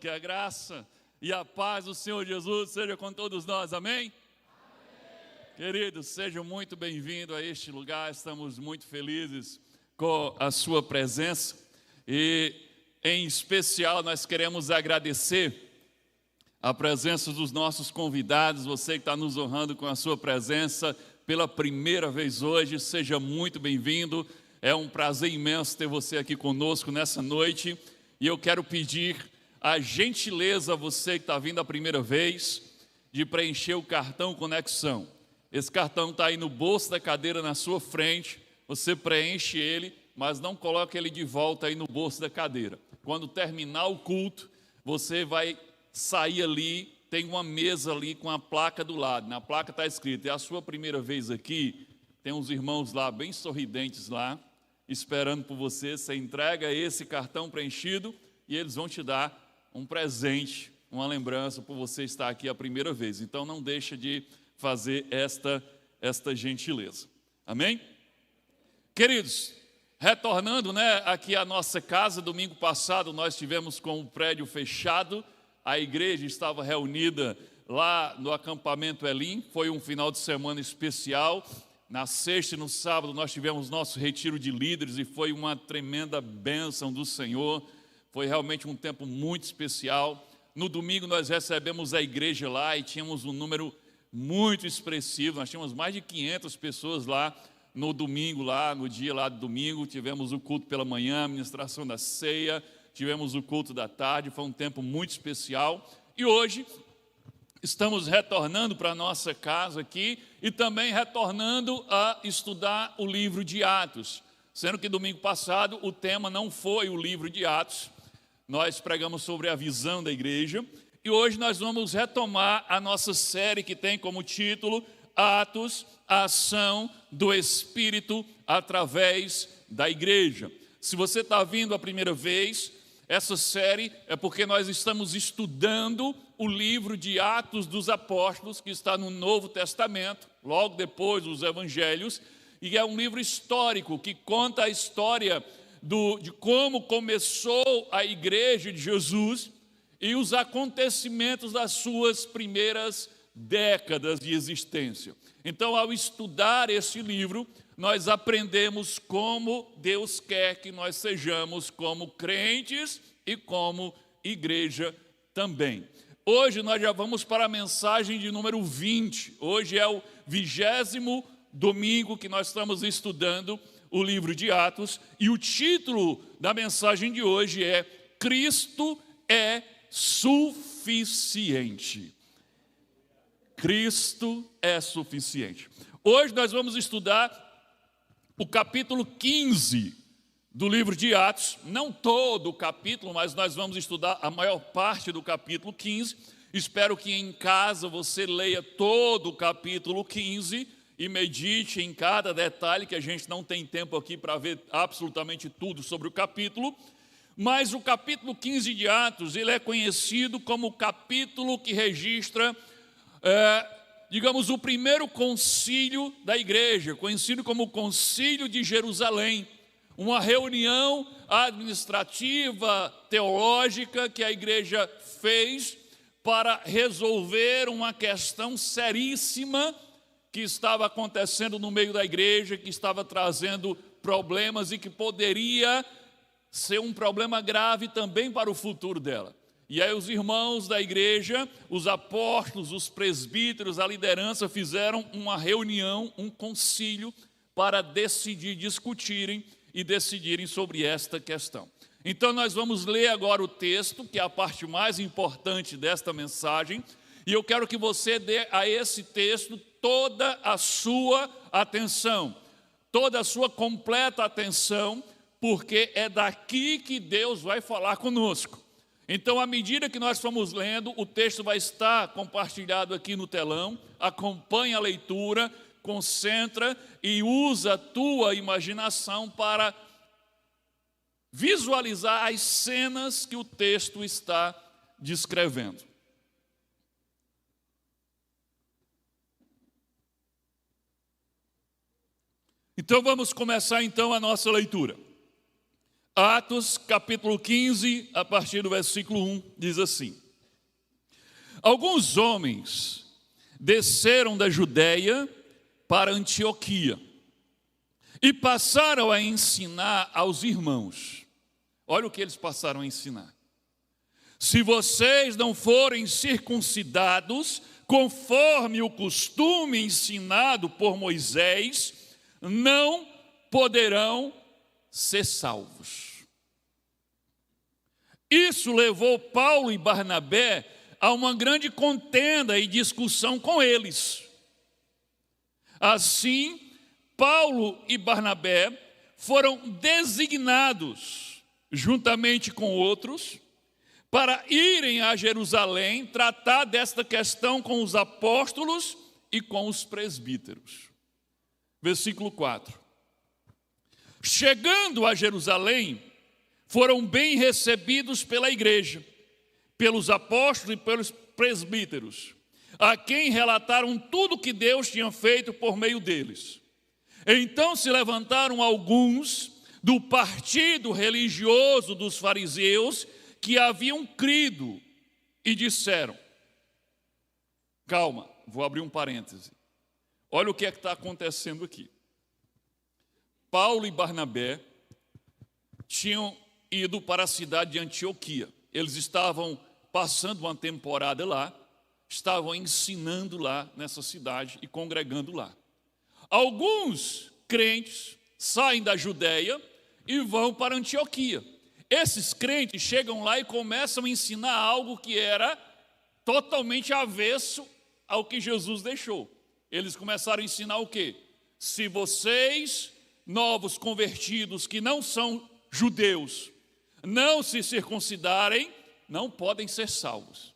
Que a graça e a paz do Senhor Jesus seja com todos nós, amém? Queridos, sejam muito bem-vindos a este lugar, estamos muito felizes com a sua presença e, em especial, nós queremos agradecer a presença dos nossos convidados, você que está nos honrando com a sua presença pela primeira vez hoje, seja muito bem-vindo, é um prazer imenso ter você aqui conosco nessa noite e eu quero pedir a gentileza a você que está vindo a primeira vez de preencher o cartão Conexão. Esse cartão está aí no bolso da cadeira na sua frente, você preenche ele, mas não coloque ele de volta aí no bolso da cadeira. Quando terminar o culto, você vai sair ali, tem uma mesa ali com a placa do lado. Na placa está escrito, é a sua primeira vez aqui, tem uns irmãos lá bem sorridentes lá, esperando por você. Você entrega esse cartão preenchido e eles vão te dar um presente, uma lembrança por você estar aqui a primeira vez. Então não deixa de fazer esta gentileza. Amém? Queridos, retornando aqui à nossa casa, domingo passado nós tivemos com o prédio fechado, a igreja estava reunida lá no acampamento Elim, foi um final de semana especial. Na sexta e no sábado nós tivemos nosso retiro de líderes e foi uma tremenda bênção do Senhor, foi realmente um tempo muito especial. No domingo nós recebemos a igreja lá e tínhamos um número muito expressivo, nós tínhamos mais de 500 pessoas lá no domingo, no dia lá do domingo, tivemos o culto pela manhã, a ministração da ceia, tivemos o culto da tarde, foi um tempo muito especial. E hoje estamos retornando para a nossa casa aqui e também retornando a estudar o livro de Atos, sendo que domingo passado o tema não foi o livro de Atos, nós pregamos sobre a visão da igreja, e hoje nós vamos retomar a nossa série que tem como título Atos, a ação do Espírito através da igreja. Se você está vindo a primeira vez, essa série é porque nós estamos estudando o livro de Atos dos Apóstolos, que está no Novo Testamento, logo depois dos Evangelhos, e é um livro histórico que conta a história de como começou a igreja de Jesus e os acontecimentos das suas primeiras décadas de existência. Então, ao estudar esse livro, nós aprendemos como Deus quer que nós sejamos como crentes e como igreja também. Hoje nós já vamos para a mensagem de número 20. Hoje é o 20º domingo que nós estamos estudando o livro de Atos. E o título da mensagem de hoje é Cristo é suficiente. Cristo é suficiente. Hoje nós vamos estudar o capítulo 15 do livro de Atos, não todo o capítulo, mas nós vamos estudar a maior parte do capítulo 15. Espero que em casa você leia todo o capítulo 15 e medite em cada detalhe, que a gente não tem tempo aqui para ver absolutamente tudo sobre o capítulo. Mas o capítulo 15 de Atos, ele é conhecido como o capítulo que registra, digamos, o primeiro concílio da igreja, conhecido como o Concílio de Jerusalém, uma reunião administrativa, teológica, que a igreja fez para resolver uma questão seríssima que estava acontecendo no meio da igreja, que estava trazendo problemas e que poderia ser um problema grave também para o futuro dela. E aí os irmãos da igreja, os apóstolos, os presbíteros, a liderança fizeram uma reunião, um concílio para discutirem e decidirem sobre esta questão. Então nós vamos ler agora o texto, que é a parte mais importante desta mensagem, e eu quero que você dê a esse texto toda a sua atenção, toda a sua completa atenção, porque é daqui que Deus vai falar conosco. Então, à medida que nós formos lendo, o texto vai estar compartilhado aqui no telão, acompanhe a leitura, concentra e usa a tua imaginação para visualizar as cenas que o texto está descrevendo. Então, vamos começar então a nossa leitura. Atos, capítulo 15, a partir do versículo 1, diz assim: Alguns homens desceram da Judéia para Antioquia e passaram a ensinar aos irmãos. Olha o que eles passaram a ensinar. Se vocês não forem circuncidados, conforme o costume ensinado por Moisés, não poderão ser salvos. Isso levou Paulo e Barnabé a uma grande contenda e discussão com eles. Assim, Paulo e Barnabé foram designados, juntamente com outros, para irem a Jerusalém tratar desta questão com os apóstolos e com os presbíteros. Versículo 4. Chegando a Jerusalém, foram bem recebidos pela igreja, pelos apóstolos e pelos presbíteros, a quem relataram tudo que Deus tinha feito por meio deles. Então se levantaram alguns do partido religioso dos fariseus que haviam crido e disseram: calma, vou abrir um parêntese. Olha o que é que está acontecendo aqui. Paulo e Barnabé tinham ido para a cidade de Antioquia. Eles estavam passando uma temporada lá, estavam ensinando lá nessa cidade e congregando lá. Alguns crentes saem da Judéia e vão para Antioquia. Esses crentes chegam lá e começam a ensinar algo que era totalmente avesso ao que Jesus deixou. Eles começaram a ensinar o quê? Se vocês, novos convertidos que não são judeus, não se circuncidarem, não podem ser salvos.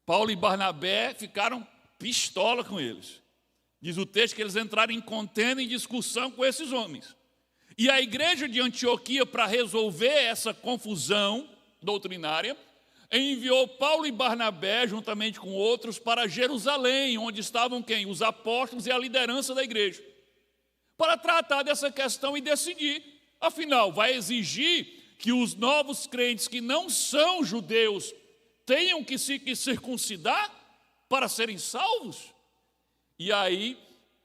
Paulo e Barnabé ficaram pistola com eles. Diz o texto que eles entraram em contenda, em discussão com esses homens. E a igreja de Antioquia, para resolver essa confusão doutrinária, enviou Paulo e Barnabé, juntamente com outros, para Jerusalém, onde estavam quem? Os apóstolos e a liderança da igreja, para tratar dessa questão e decidir. Afinal, vai exigir que os novos crentes que não são judeus tenham que se circuncidar para serem salvos? E aí,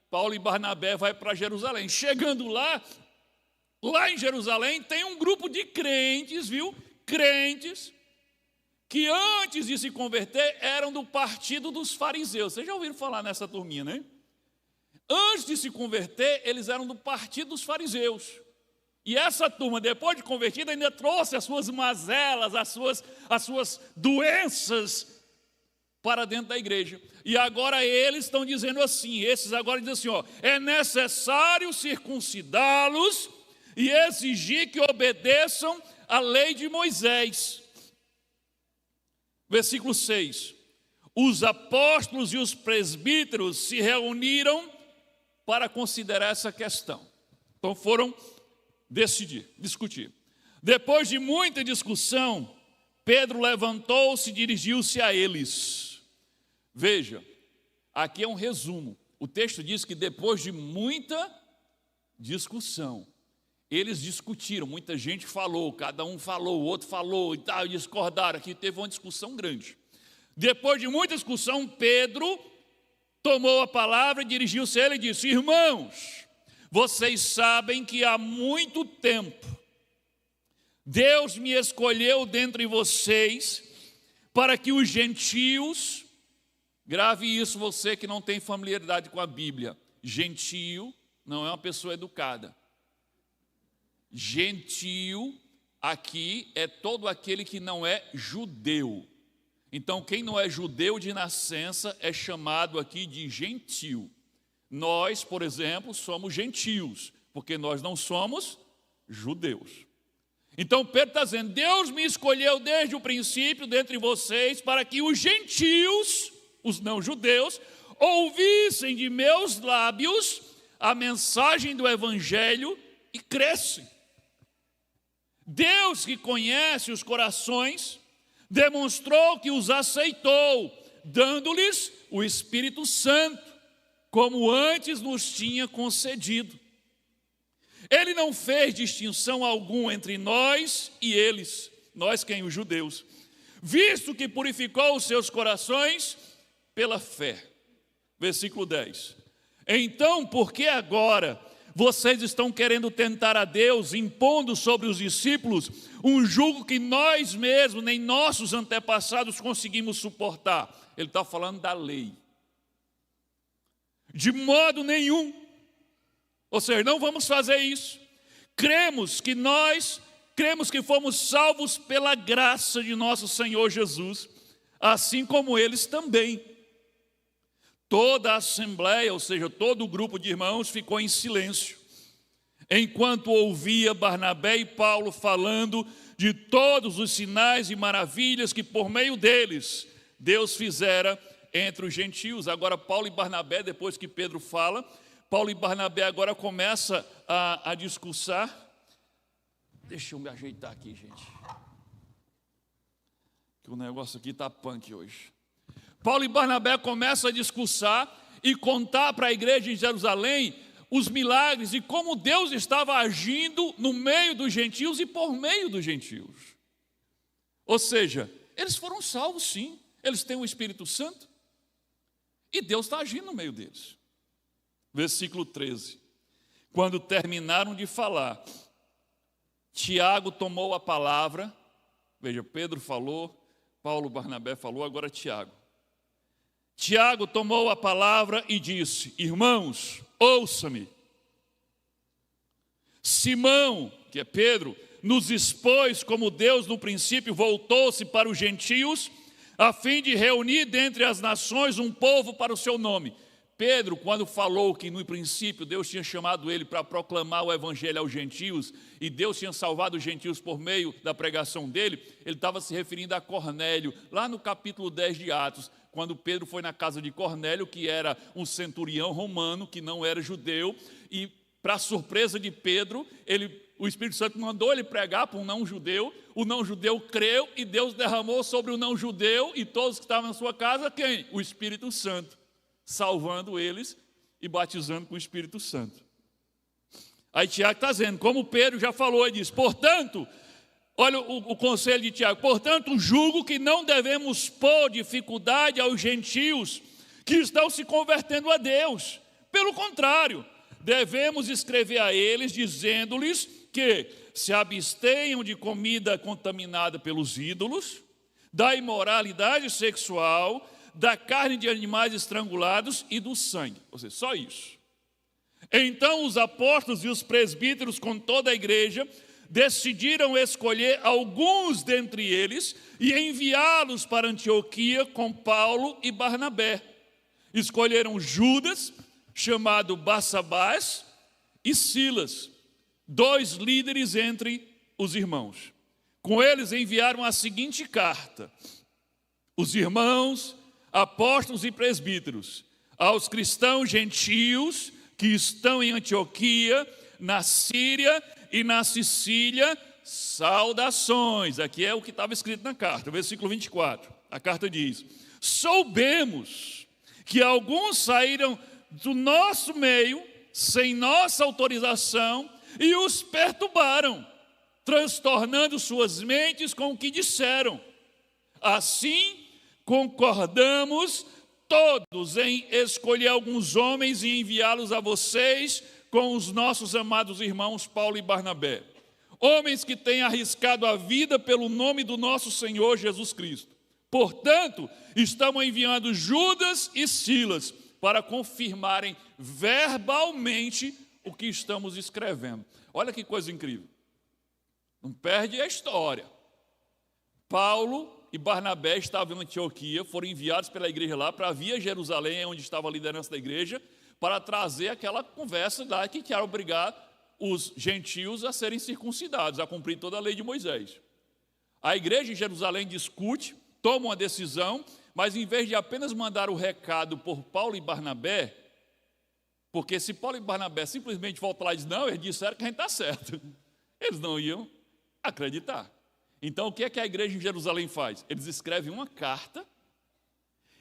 Paulo e Barnabé vai para Jerusalém. Chegando lá em Jerusalém tem um grupo de crentes, viu? Crentes que antes de se converter eram do partido dos fariseus. Vocês já ouviram falar nessa turminha, né? Antes de se converter, eles eram do partido dos fariseus. E essa turma, depois de convertida, ainda trouxe as suas mazelas, as suas doenças para dentro da igreja. E agora eles estão dizendo assim, esses agora dizem assim, ó, é necessário circuncidá-los e exigir que obedeçam à lei de Moisés. Versículo 6. Os apóstolos e os presbíteros se reuniram para considerar essa questão. Então foram discutir. Depois de muita discussão, Pedro levantou-se e dirigiu-se a eles. Veja, aqui é um resumo. O texto diz que depois de muita discussão, eles discutiram, muita gente falou, cada um falou, o outro falou e tal, discordaram. Aqui teve uma discussão grande. Depois de muita discussão, Pedro tomou a palavra e dirigiu-se a ele e disse: irmãos, vocês sabem que há muito tempo Deus me escolheu dentre vocês para que os gentios, grave isso você que não tem familiaridade com a Bíblia, gentio não é uma pessoa educada. Gentio aqui é todo aquele que não é judeu. Então quem não é judeu de nascença é chamado aqui de gentio. Nós, por exemplo, somos gentios, porque nós não somos judeus. Então Pedro está dizendo, Deus me escolheu desde o princípio dentre vocês para que os gentios, os não judeus, ouvissem de meus lábios a mensagem do evangelho e crescem. Deus, que conhece os corações, demonstrou que os aceitou, dando-lhes o Espírito Santo, como antes nos tinha concedido. Ele não fez distinção alguma entre nós e eles, nós quem? Os judeus, visto que purificou os seus corações pela fé. Versículo 10. Então, por que agora vocês estão querendo tentar a Deus, impondo sobre os discípulos um jugo que nós mesmos, nem nossos antepassados conseguimos suportar? Ele está falando da lei. De modo nenhum. Ou seja, não vamos fazer isso. Cremos que fomos salvos pela graça de nosso Senhor Jesus, assim como eles também. Toda a assembleia, ou seja, todo o grupo de irmãos ficou em silêncio, enquanto ouvia Barnabé e Paulo falando de todos os sinais e maravilhas que por meio deles Deus fizera entre os gentios. Agora Paulo e Barnabé, depois que Pedro fala, Paulo e Barnabé agora começam a discursar. Deixa eu me ajeitar aqui, gente, que o negócio aqui está punk hoje. Paulo e Barnabé começam a discursar e contar para a igreja em Jerusalém os milagres e como Deus estava agindo no meio dos gentios e por meio dos gentios. Ou seja, eles foram salvos sim, eles têm o Espírito Santo e Deus está agindo no meio deles. Versículo 13. Quando terminaram de falar, Tiago tomou a palavra. Veja, Pedro falou, Paulo, Barnabé falou, agora Tiago. Tiago tomou a palavra e disse: irmãos, ouça-me. Simão, que é Pedro, nos expôs como Deus no princípio voltou-se para os gentios, a fim de reunir dentre as nações um povo para o seu nome. Pedro, quando falou que no princípio Deus tinha chamado ele para proclamar o evangelho aos gentios, e Deus tinha salvado os gentios por meio da pregação dele, ele estava se referindo a Cornélio, lá no capítulo 10 de Atos, quando Pedro foi na casa de Cornélio, que era um centurião romano, que não era judeu, e para surpresa de Pedro, o Espírito Santo mandou ele pregar para um não-judeu, o não-judeu creu, e Deus derramou sobre o não-judeu e todos que estavam na sua casa, quem? O Espírito Santo, salvando eles e batizando com o Espírito Santo. Aí Tiago está dizendo, como Pedro já falou, ele diz, portanto, olha o conselho de Tiago, portanto, julgo que não devemos pôr dificuldade aos gentios que estão se convertendo a Deus. Pelo contrário, devemos escrever a eles, dizendo-lhes que se abstenham de comida contaminada pelos ídolos, da imoralidade sexual, da carne de animais estrangulados e do sangue. Ou seja, só isso. Então os apóstolos e os presbíteros com toda a igreja decidiram escolher alguns dentre eles e enviá-los para Antioquia com Paulo e Barnabé. Escolheram Judas, chamado Barsabás, e Silas, 2 líderes entre os irmãos. Com eles enviaram a seguinte carta: os irmãos, apóstolos e presbíteros, aos cristãos gentios que estão em Antioquia, na Síria e na Sicília, saudações. Aqui é o que estava escrito na carta, versículo 24. A carta diz: soubemos que alguns saíram do nosso meio, sem nossa autorização, e os perturbaram, transtornando suas mentes com o que disseram. Assim, concordamos todos em escolher alguns homens e enviá-los a vocês com os nossos amados irmãos Paulo e Barnabé, homens que têm arriscado a vida pelo nome do nosso Senhor Jesus Cristo. Portanto, estamos enviando Judas e Silas para confirmarem verbalmente o que estamos escrevendo. Olha que coisa incrível. Não perde a história. Paulo e Barnabé estavam em Antioquia, foram enviados pela igreja lá para vir a Jerusalém, onde estava a liderança da igreja, para trazer aquela conversa lá que quer obrigar os gentios a serem circuncidados, a cumprir toda a lei de Moisés. A igreja em Jerusalém discute, toma uma decisão, mas em vez de apenas mandar o recado por Paulo e Barnabé, porque se Paulo e Barnabé simplesmente voltam lá e dizem, não, eles disseram que a gente está certo, eles não iam acreditar. Então, o que é que a igreja em Jerusalém faz? Eles escrevem uma carta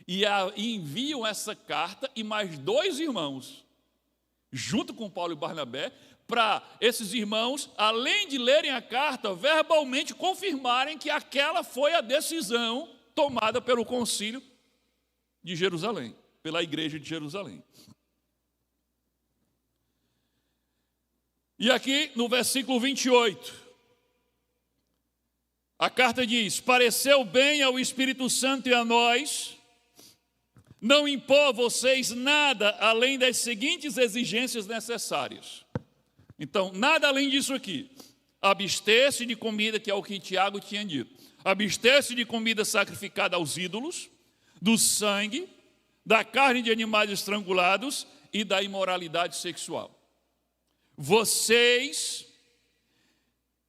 e enviam essa carta e mais 2 irmãos, junto com Paulo e Barnabé, para esses irmãos, além de lerem a carta, verbalmente confirmarem que aquela foi a decisão tomada pelo concílio de Jerusalém, pela igreja de Jerusalém. E aqui no versículo 28, a carta diz: pareceu bem ao Espírito Santo e a nós não impor a vocês nada além das seguintes exigências necessárias. Então, nada além disso aqui. Abster-se de comida, que é o que Tiago tinha dito. Abster-se de comida sacrificada aos ídolos, do sangue, da carne de animais estrangulados e da imoralidade sexual. Vocês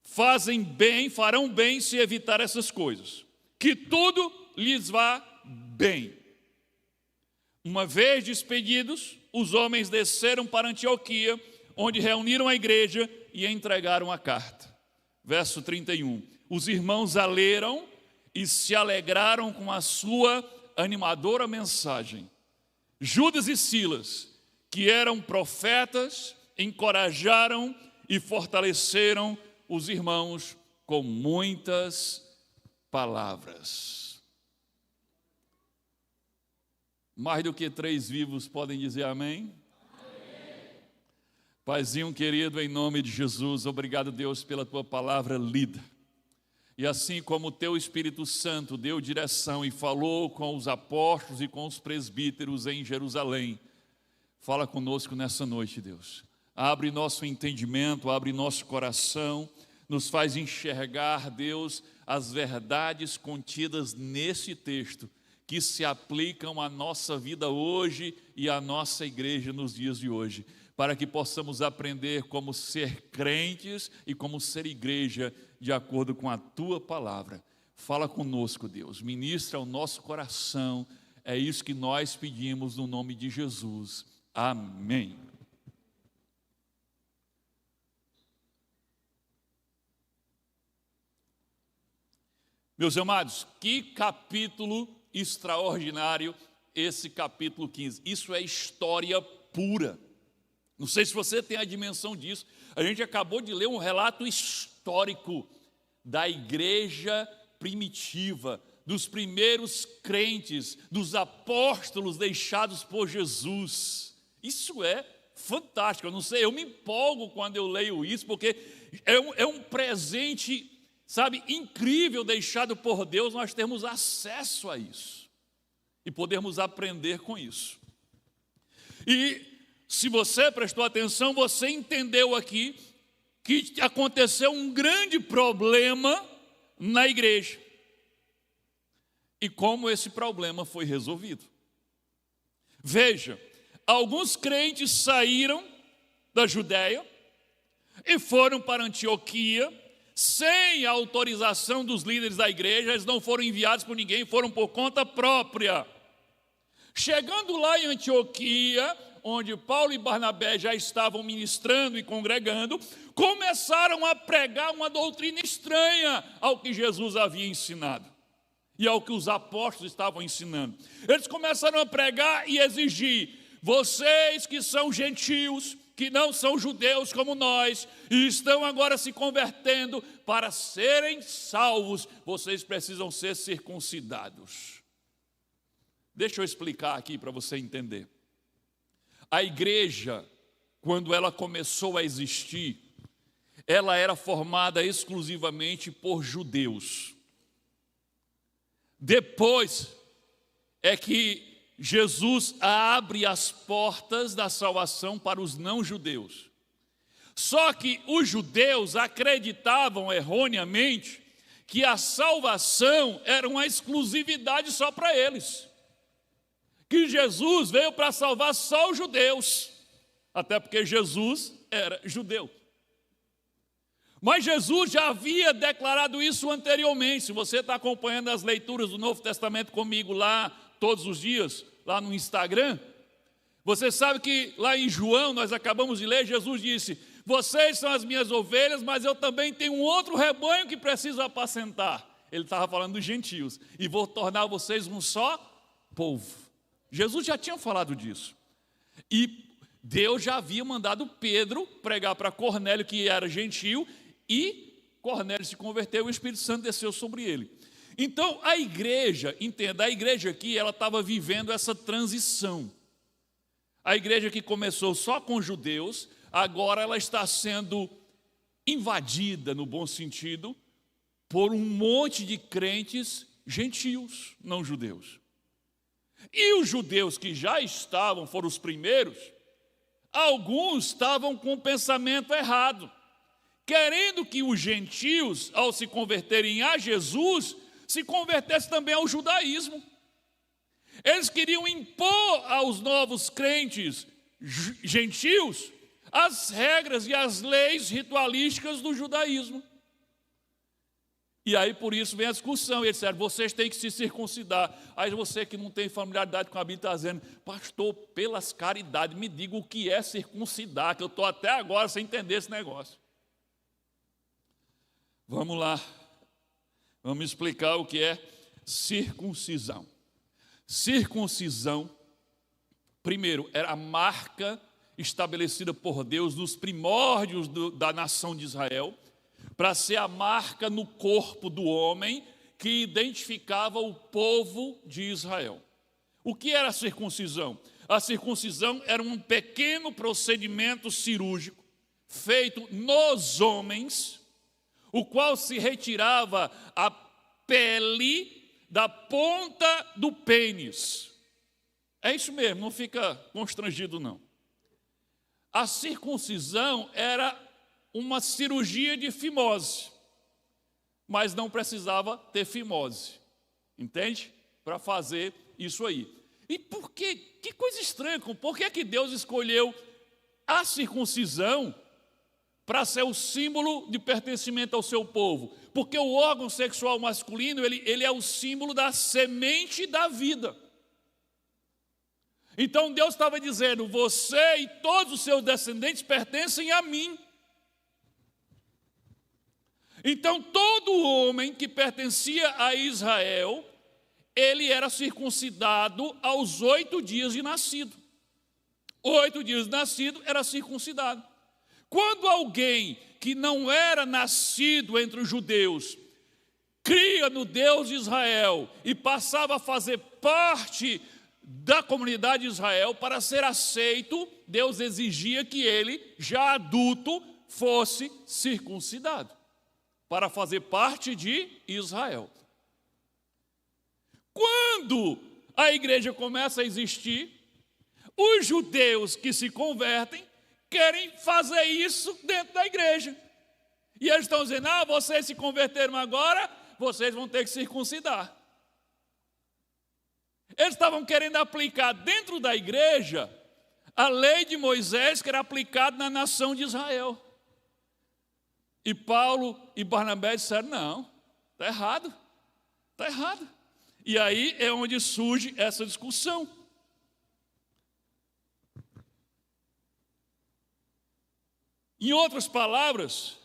fazem bem, farão bem se evitar essas coisas. Que tudo lhes vá bem. Uma vez despedidos, os homens desceram para Antioquia, onde reuniram a igreja e entregaram a carta. Verso 31. Os irmãos a leram e se alegraram com a sua animadora mensagem. Judas e Silas, que eram profetas, encorajaram e fortaleceram os irmãos com muitas palavras. Mais do que 3 vivos podem dizer amém? Amém. Paizinho querido, em nome de Jesus, obrigado, Deus, pela tua palavra lida. E assim como o teu Espírito Santo deu direção e falou com os apóstolos e com os presbíteros em Jerusalém, fala conosco nessa noite, Deus. Abre nosso entendimento, abre nosso coração, nos faz enxergar, Deus, as verdades contidas nesse texto, que se aplicam à nossa vida hoje e à nossa igreja nos dias de hoje, para que possamos aprender como ser crentes e como ser igreja de acordo com a tua palavra. Fala conosco, Deus, ministra o nosso coração, é isso que nós pedimos no nome de Jesus. Amém. Meus amados, que capítulo extraordinário esse capítulo 15. Isso é história pura. Não sei se você tem a dimensão disso. A gente acabou de ler um relato histórico da igreja primitiva, dos primeiros crentes, dos apóstolos deixados por Jesus. Isso é fantástico. Eu não sei, eu me empolgo quando eu leio isso, porque é um presente, sabe, incrível deixado por Deus, nós termos acesso a isso e podermos aprender com isso. E se você prestou atenção, você entendeu aqui que aconteceu um grande problema na igreja e como esse problema foi resolvido. Veja, alguns crentes saíram da Judéia e foram para Antioquia, sem a autorização dos líderes da igreja. Eles não foram enviados por ninguém, foram por conta própria. Chegando lá em Antioquia, onde Paulo e Barnabé já estavam ministrando e congregando, começaram a pregar uma doutrina estranha ao que Jesus havia ensinado e ao que os apóstolos estavam ensinando. Eles começaram a pregar e exigir: vocês que são gentios, que não são judeus como nós, e estão agora se convertendo, para serem salvos, vocês precisam ser circuncidados. Deixa eu explicar aqui para você entender. A igreja, quando ela começou a existir, ela era formada exclusivamente por judeus. Depois é que Jesus abre as portas da salvação para os não-judeus. Só que os judeus acreditavam erroneamente que a salvação era uma exclusividade só para eles. Que Jesus veio para salvar só os judeus, até porque Jesus era judeu. Mas Jesus já havia declarado isso anteriormente. Se você está acompanhando as leituras do Novo Testamento comigo lá todos os dias, lá no Instagram, você sabe que lá em João, nós acabamos de ler, Jesus disse: vocês são as minhas ovelhas, mas eu também tenho um outro rebanho que preciso apacentar. Ele estava falando dos gentios: e vou tornar vocês um só povo. Jesus já tinha falado disso. E Deus já havia mandado Pedro pregar para Cornélio, que era gentio, e Cornélio se converteu e o Espírito Santo desceu sobre ele. Então a igreja, entenda, a igreja aqui, ela estava vivendo essa transição. A igreja que começou só com judeus, agora ela está sendo invadida, no bom sentido, por um monte de crentes gentios, não judeus. E os judeus que já estavam, foram os primeiros, alguns estavam com o pensamento errado, querendo que os gentios, ao se converterem a Jesus, se convertessem também ao judaísmo. Eles queriam impor aos novos crentes gentios as regras e as leis ritualísticas do judaísmo. E aí por isso vem a discussão, e eles disseram, vocês têm que se circuncidar. Aí você que não tem familiaridade com a Bíblia está dizendo, pastor, pelas caridades, me diga o que é circuncidar, que eu estou até agora sem entender esse negócio. Vamos lá, vamos explicar o que é circuncisão. Circuncisão, primeiro, era a marca estabelecida por Deus nos primórdios da nação de Israel, para ser a marca no corpo do homem que identificava o povo de Israel. O que era a circuncisão? A circuncisão era um pequeno procedimento cirúrgico feito nos homens, o qual se retirava a pele da ponta do pênis. É isso mesmo, não fica constrangido não. A circuncisão era uma cirurgia de fimose, mas não precisava ter fimose, entende? Para fazer isso aí. E por quê? Que coisa estranha, por que é que Deus escolheu a circuncisão para ser o símbolo de pertencimento ao seu povo? Porque o órgão sexual masculino, ele é o símbolo da semente da vida. Então Deus estava dizendo, você e todos os seus descendentes pertencem a mim. Então todo homem que pertencia a Israel, ele era circuncidado aos 8 dias de nascido. 8 dias de nascido era circuncidado. Quando alguém que não era nascido entre os judeus, cria no Deus de Israel e passava a fazer parte da comunidade de Israel, para ser aceito, Deus exigia que ele, já adulto, fosse circuncidado, para fazer parte de Israel. Quando a igreja começa a existir, os judeus que se convertem querem fazer isso dentro da igreja. E eles estão dizendo, vocês se converteram agora, vocês vão ter que circuncidar. Eles estavam querendo aplicar dentro da igreja a lei de Moisés que era aplicada na nação de Israel. E Paulo e Barnabé disseram, não, está errado, está errado. E aí é onde surge essa discussão. Em outras palavras,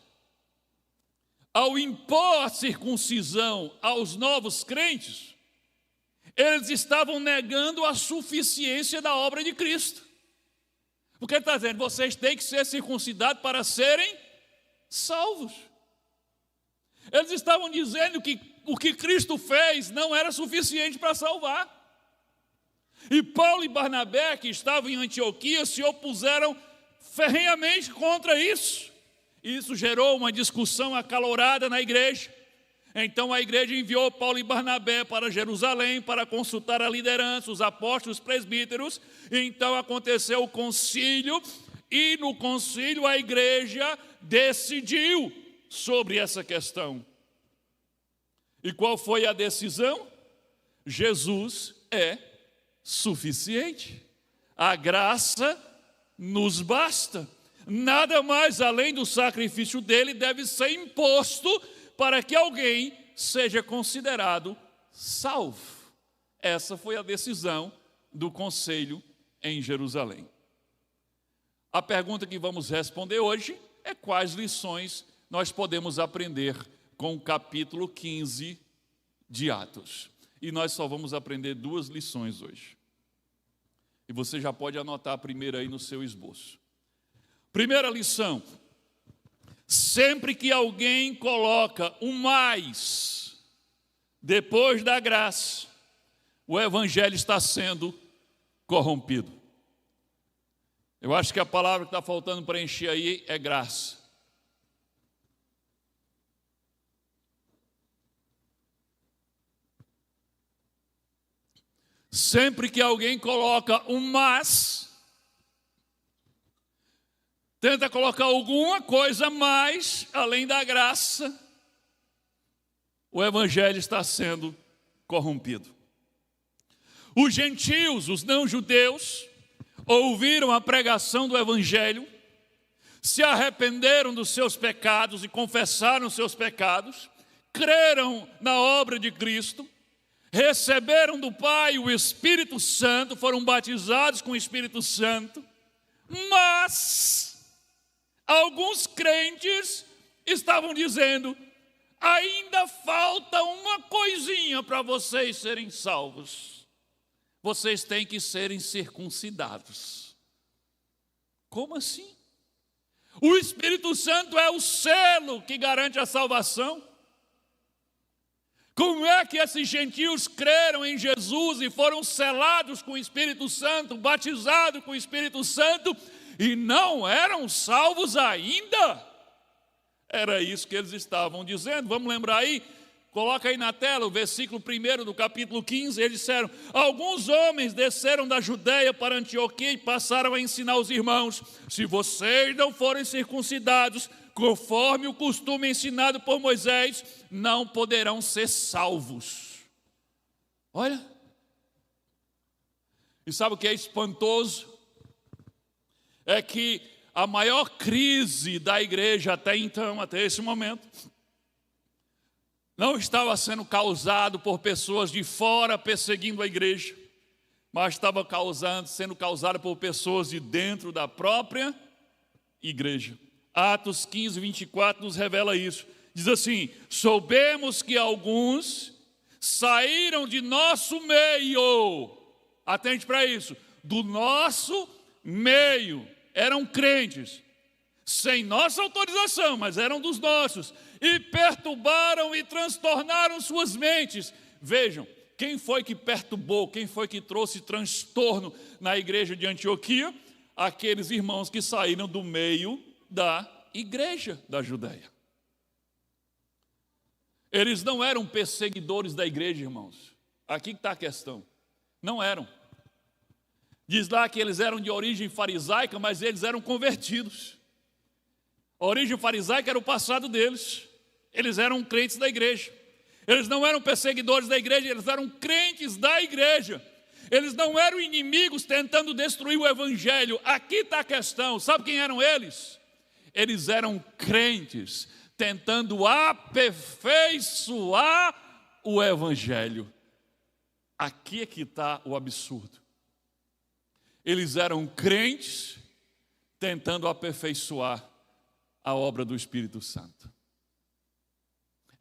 ao impor a circuncisão aos novos crentes, eles estavam negando a suficiência da obra de Cristo. Porque ele está dizendo, vocês têm que ser circuncidados para serem salvos. Eles estavam dizendo que o que Cristo fez não era suficiente para salvar. E Paulo e Barnabé, que estavam em Antioquia, se opuseram ferrenhamente contra isso. Isso gerou uma discussão acalorada na igreja. Então a igreja enviou Paulo e Barnabé para Jerusalém para consultar a liderança, os apóstolos, os presbíteros. Então aconteceu o concílio, e no concílio a igreja decidiu sobre essa questão. E qual foi a decisão? Jesus é suficiente. A graça nos basta. Nada mais além do sacrifício dele deve ser imposto para que alguém seja considerado salvo. Essa foi a decisão do conselho em Jerusalém. A pergunta que vamos responder hoje é quais lições nós podemos aprender com o capítulo 15 de Atos. E nós só vamos aprender 2 lições hoje. E você já pode anotar a primeira aí no seu esboço. Primeira lição: sempre que alguém coloca um mais depois da graça, o evangelho está sendo corrompido. Eu acho que a palavra que está faltando preencher aí é graça. Sempre que alguém coloca um mas, tenta colocar alguma coisa mais além da graça, o evangelho está sendo corrompido. Os gentios, os não-judeus, ouviram a pregação do evangelho, se arrependeram dos seus pecados e confessaram os seus pecados, creram na obra de Cristo, receberam do Pai o Espírito Santo, foram batizados com o Espírito Santo, mas alguns crentes estavam dizendo: ainda falta uma coisinha para vocês serem salvos. Vocês têm que serem circuncidados. Como assim? O Espírito Santo é o selo que garante a salvação. Como é que esses gentios creram em Jesus e foram selados com o Espírito Santo, batizados com o Espírito Santo, e não eram salvos ainda? Era isso que eles estavam dizendo. Vamos lembrar aí? Coloca aí na tela o versículo 1 do capítulo 15. Eles disseram: alguns homens desceram da Judeia para Antioquia e passaram a ensinar os irmãos: se vocês não forem circuncidados, conforme o costume ensinado por Moisés, não poderão ser salvos. Olha. E sabe o que é espantoso? É que a maior crise da igreja até então, até esse momento, não estava sendo causado por pessoas de fora perseguindo a igreja, mas estava sendo causada por pessoas de dentro da própria igreja. Atos 15, 24 nos revela isso. Diz assim: soubemos que alguns saíram de nosso meio. Atente para isso. Do nosso meio. Eram crentes. Sem nossa autorização, mas eram dos nossos. E perturbaram e transtornaram suas mentes. Vejam, quem foi que perturbou, quem foi que trouxe transtorno na igreja de Antioquia? Aqueles irmãos que saíram do meio da igreja da Judeia. Eles não eram perseguidores da igreja, irmãos. Aqui está a questão. Não eram. Diz lá que eles eram de origem farisaica, mas eles eram convertidos. A origem farisaica era o passado deles. Eles eram crentes da igreja. Eles não eram perseguidores da igreja, eles eram crentes da igreja. Eles não eram inimigos tentando destruir o evangelho. Aqui está a questão. Sabe quem eram eles? Eles eram crentes tentando aperfeiçoar o evangelho. Aqui é que está o absurdo. Eles eram crentes tentando aperfeiçoar a obra do Espírito Santo.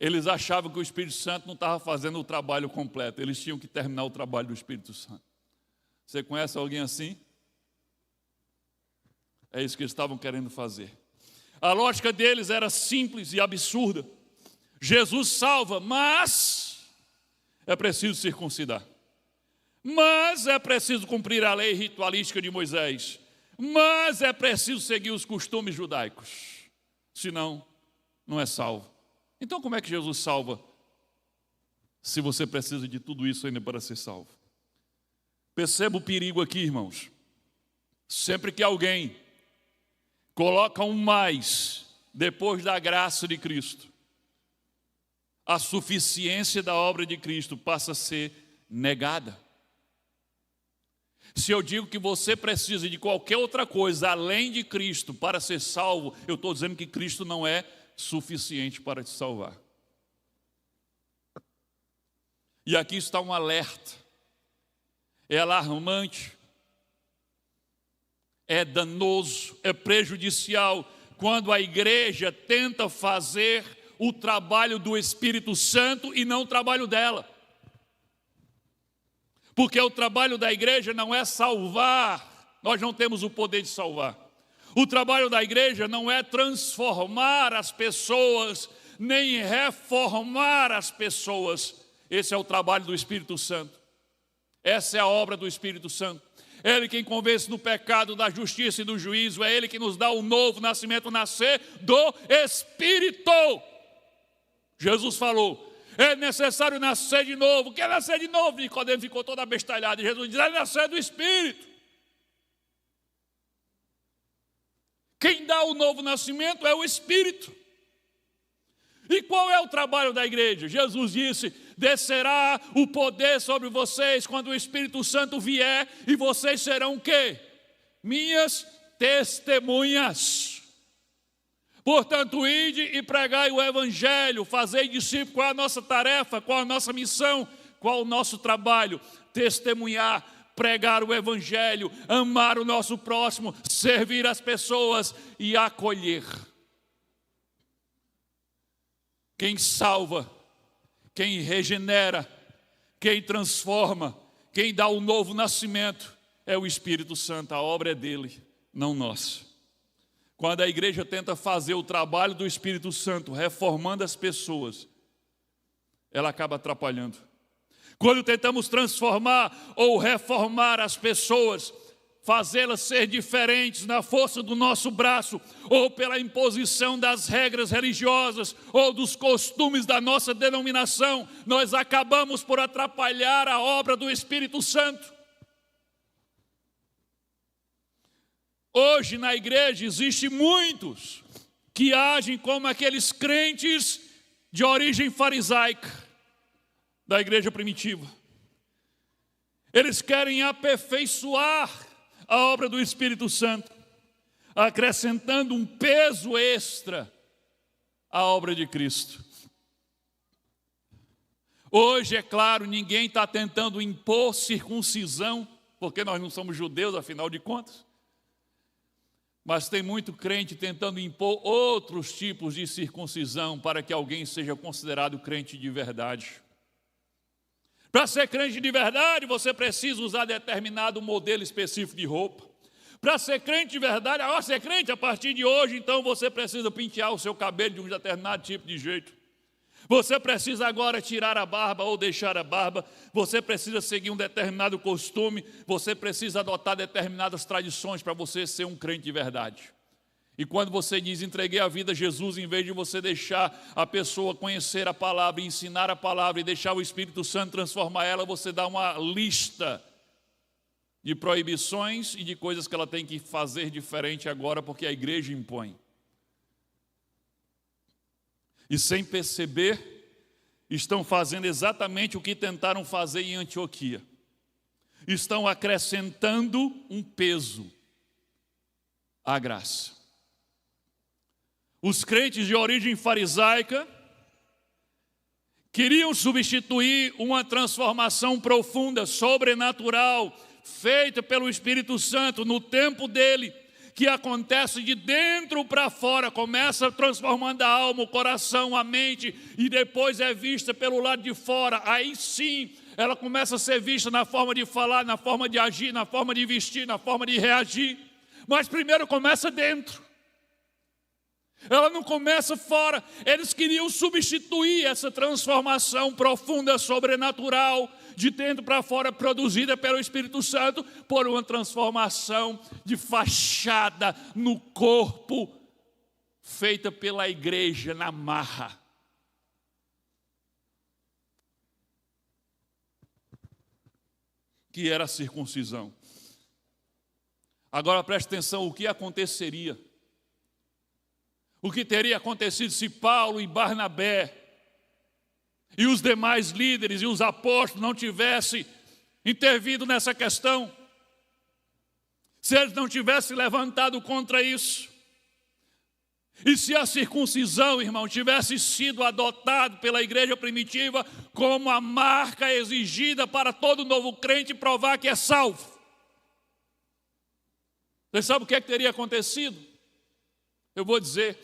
Eles achavam que o Espírito Santo não estava fazendo o trabalho completo. Eles tinham que terminar o trabalho do Espírito Santo. Você conhece alguém assim? É isso que eles estavam querendo fazer. A lógica deles era simples e absurda. Jesus salva, mas é preciso circuncidar. Mas é preciso cumprir a lei ritualística de Moisés. Mas é preciso seguir os costumes judaicos. Senão, não é salvo. Então, como é que Jesus salva se você precisa de tudo isso ainda para ser salvo? Perceba o perigo aqui, irmãos. Sempre que alguém coloca um mais depois da graça de Cristo, a suficiência da obra de Cristo passa a ser negada. Se eu digo que você precisa de qualquer outra coisa além de Cristo para ser salvo, eu estou dizendo que Cristo não é suficiente para te salvar. E aqui está um alerta. É alarmante, é danoso, é prejudicial quando a igreja tenta fazer o trabalho do Espírito Santo e não o trabalho dela. Porque o trabalho da igreja não é salvar, nós não temos o poder de salvar. O trabalho da igreja não é transformar as pessoas, nem reformar as pessoas. Esse é o trabalho do Espírito Santo. Essa é a obra do Espírito Santo. É Ele quem convence do pecado, da justiça e do juízo. É Ele que nos dá o novo nascimento, nascer do Espírito. Jesus falou, é necessário nascer de novo. O que é nascer de novo? Nicodemo ficou todo abestalhado. E Jesus diz, é nascer do Espírito. Quem dá o novo nascimento é o Espírito. E qual é o trabalho da igreja? Jesus disse, descerá o poder sobre vocês quando o Espírito Santo vier, e vocês serão o quê? Minhas testemunhas. Portanto, ide e pregai o Evangelho, fazei discípulos. Qual é a nossa tarefa? Qual é a nossa missão? Qual é o nosso trabalho? Testemunhar, pregar o Evangelho, amar o nosso próximo, servir as pessoas e acolher. Quem salva, quem regenera, quem transforma, quem dá o novo nascimento é o Espírito Santo. A obra é dele, não nossa. Quando a igreja tenta fazer o trabalho do Espírito Santo, reformando as pessoas, ela acaba atrapalhando. Quando tentamos transformar ou reformar as pessoas, fazê-las ser diferentes na força do nosso braço, ou pela imposição das regras religiosas, ou dos costumes da nossa denominação, nós acabamos por atrapalhar a obra do Espírito Santo. Hoje na igreja existem muitos que agem como aqueles crentes de origem farisaica da igreja primitiva. Eles querem aperfeiçoar a obra do Espírito Santo, acrescentando um peso extra à obra de Cristo. Hoje, é claro, ninguém está tentando impor circuncisão, porque nós não somos judeus, afinal de contas. Mas tem muito crente tentando impor outros tipos de circuncisão para que alguém seja considerado crente de verdade. Para ser crente de verdade, você precisa usar determinado modelo específico de roupa. Para ser crente de verdade, agora ser crente a partir de hoje, então você precisa pentear o seu cabelo de um determinado tipo de jeito. Você precisa agora tirar a barba ou deixar a barba. Você precisa seguir um determinado costume. Você precisa adotar determinadas tradições para você ser um crente de verdade. E quando você diz, entreguei a vida a Jesus, em vez de você deixar a pessoa conhecer a palavra, ensinar a palavra e deixar o Espírito Santo transformar ela, você dá uma lista de proibições e de coisas que ela tem que fazer diferente agora, porque a igreja impõe. E sem perceber, estão fazendo exatamente o que tentaram fazer em Antioquia. Estão acrescentando um peso à graça. Os crentes de origem farisaica queriam substituir uma transformação profunda, sobrenatural, feita pelo Espírito Santo no tempo dele, que acontece de dentro para fora, começa transformando a alma, o coração, a mente, e depois é vista pelo lado de fora. Aí sim, ela começa a ser vista na forma de falar, na forma de agir, na forma de vestir, na forma de reagir. Mas primeiro começa dentro. Ela não começa fora. Eles queriam substituir essa transformação profunda, sobrenatural, de dentro para fora, produzida pelo Espírito Santo, por uma transformação de fachada no corpo, feita pela igreja na marra. Que era a circuncisão. Agora preste atenção, o que aconteceria? O que teria acontecido se Paulo e Barnabé e os demais líderes e os apóstolos não tivessem intervido nessa questão? Se eles não tivessem levantado contra isso? E se a circuncisão, irmão, tivesse sido adotado pela igreja primitiva como a marca exigida para todo novo crente provar que é salvo? Você sabe o que teria acontecido? Eu vou dizer,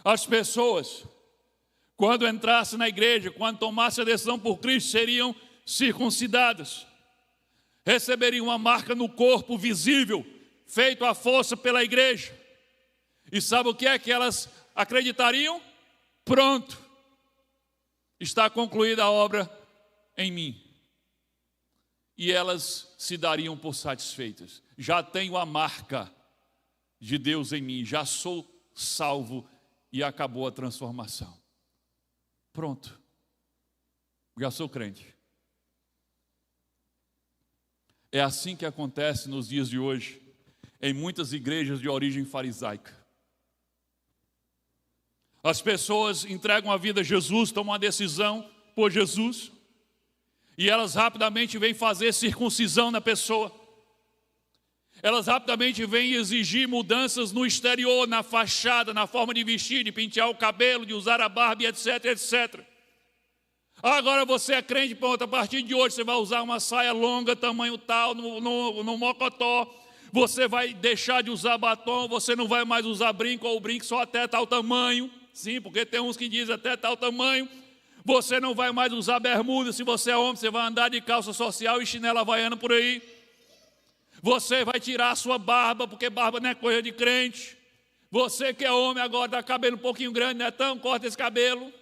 as pessoas, quando entrassem na igreja, quando tomassem a decisão por Cristo, seriam circuncidadas. Receberiam uma marca no corpo visível, feito à força pela igreja. E sabe o que é que elas acreditariam? Pronto, está concluída a obra em mim. E elas se dariam por satisfeitas. Já tenho a marca de Deus em mim, já sou salvo e acabou a transformação. Pronto, já sou crente. É assim que acontece nos dias de hoje, em muitas igrejas de origem farisaica. As pessoas entregam a vida a Jesus, tomam uma decisão por Jesus, e elas rapidamente vêm fazer circuncisão na pessoa. Elas rapidamente vêm exigir mudanças no exterior, na fachada, na forma de vestir, de pentear o cabelo, de usar a barba, etc, etc. Agora você é crente, pronto, a partir de hoje você vai usar uma saia longa, tamanho tal, no mocotó. Você vai deixar de usar batom, você não vai mais usar brinco, ou brinco só até tal tamanho. Sim, porque tem uns que dizem até tal tamanho. Você não vai mais usar bermuda, se você é homem, você vai andar de calça social e chinela havaiana por aí. Você vai tirar a sua barba, porque barba não é coisa de crente. Você que é homem agora, dá cabelo um pouquinho grande, não é tão, corta esse cabelo.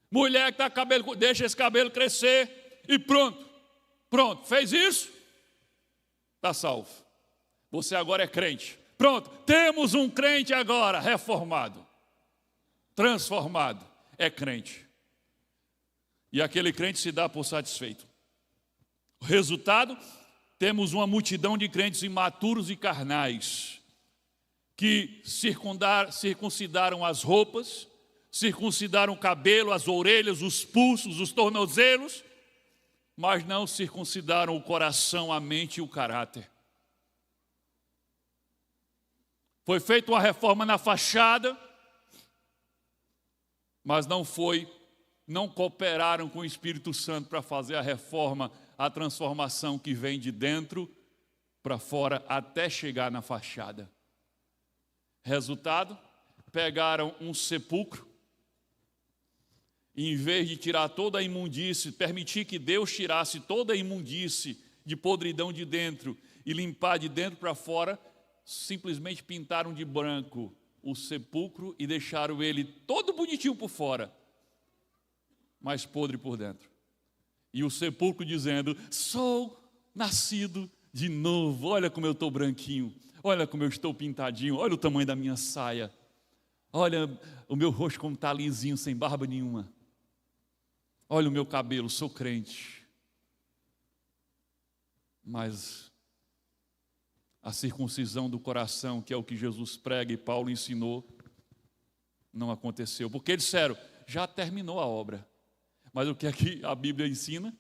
Mulher que está com cabelo, deixa esse cabelo crescer e pronto. Pronto, fez isso? Está salvo. Você agora é crente. Pronto, temos um crente agora, reformado, transformado, é crente. E aquele crente se dá por satisfeito. O resultado, temos uma multidão de crentes imaturos e carnais, que circuncidaram as roupas, circuncidaram o cabelo, as orelhas, os pulsos, os tornozelos, mas não circuncidaram o coração, a mente e o caráter. Foi feita uma reforma na fachada, mas não cooperaram com o Espírito Santo para fazer a reforma, a transformação que vem de dentro para fora até chegar na fachada. Resultado, pegaram um sepulcro, e em vez de tirar toda a imundície, permitir que Deus tirasse toda a imundície de podridão de dentro e limpar de dentro para fora, simplesmente pintaram de branco o sepulcro e deixaram ele todo bonitinho por fora, mas podre por dentro. E o sepulcro dizendo: sou nascido de novo, olha como eu estou branquinho, olha como eu estou pintadinho, olha o tamanho da minha saia, olha o meu rosto como está lisinho, sem barba nenhuma, olha o meu cabelo, sou crente. Mas a circuncisão do coração, que é o que Jesus prega e Paulo ensinou, não aconteceu, porque disseram: já terminou a obra. Mas o que é que a Bíblia ensina?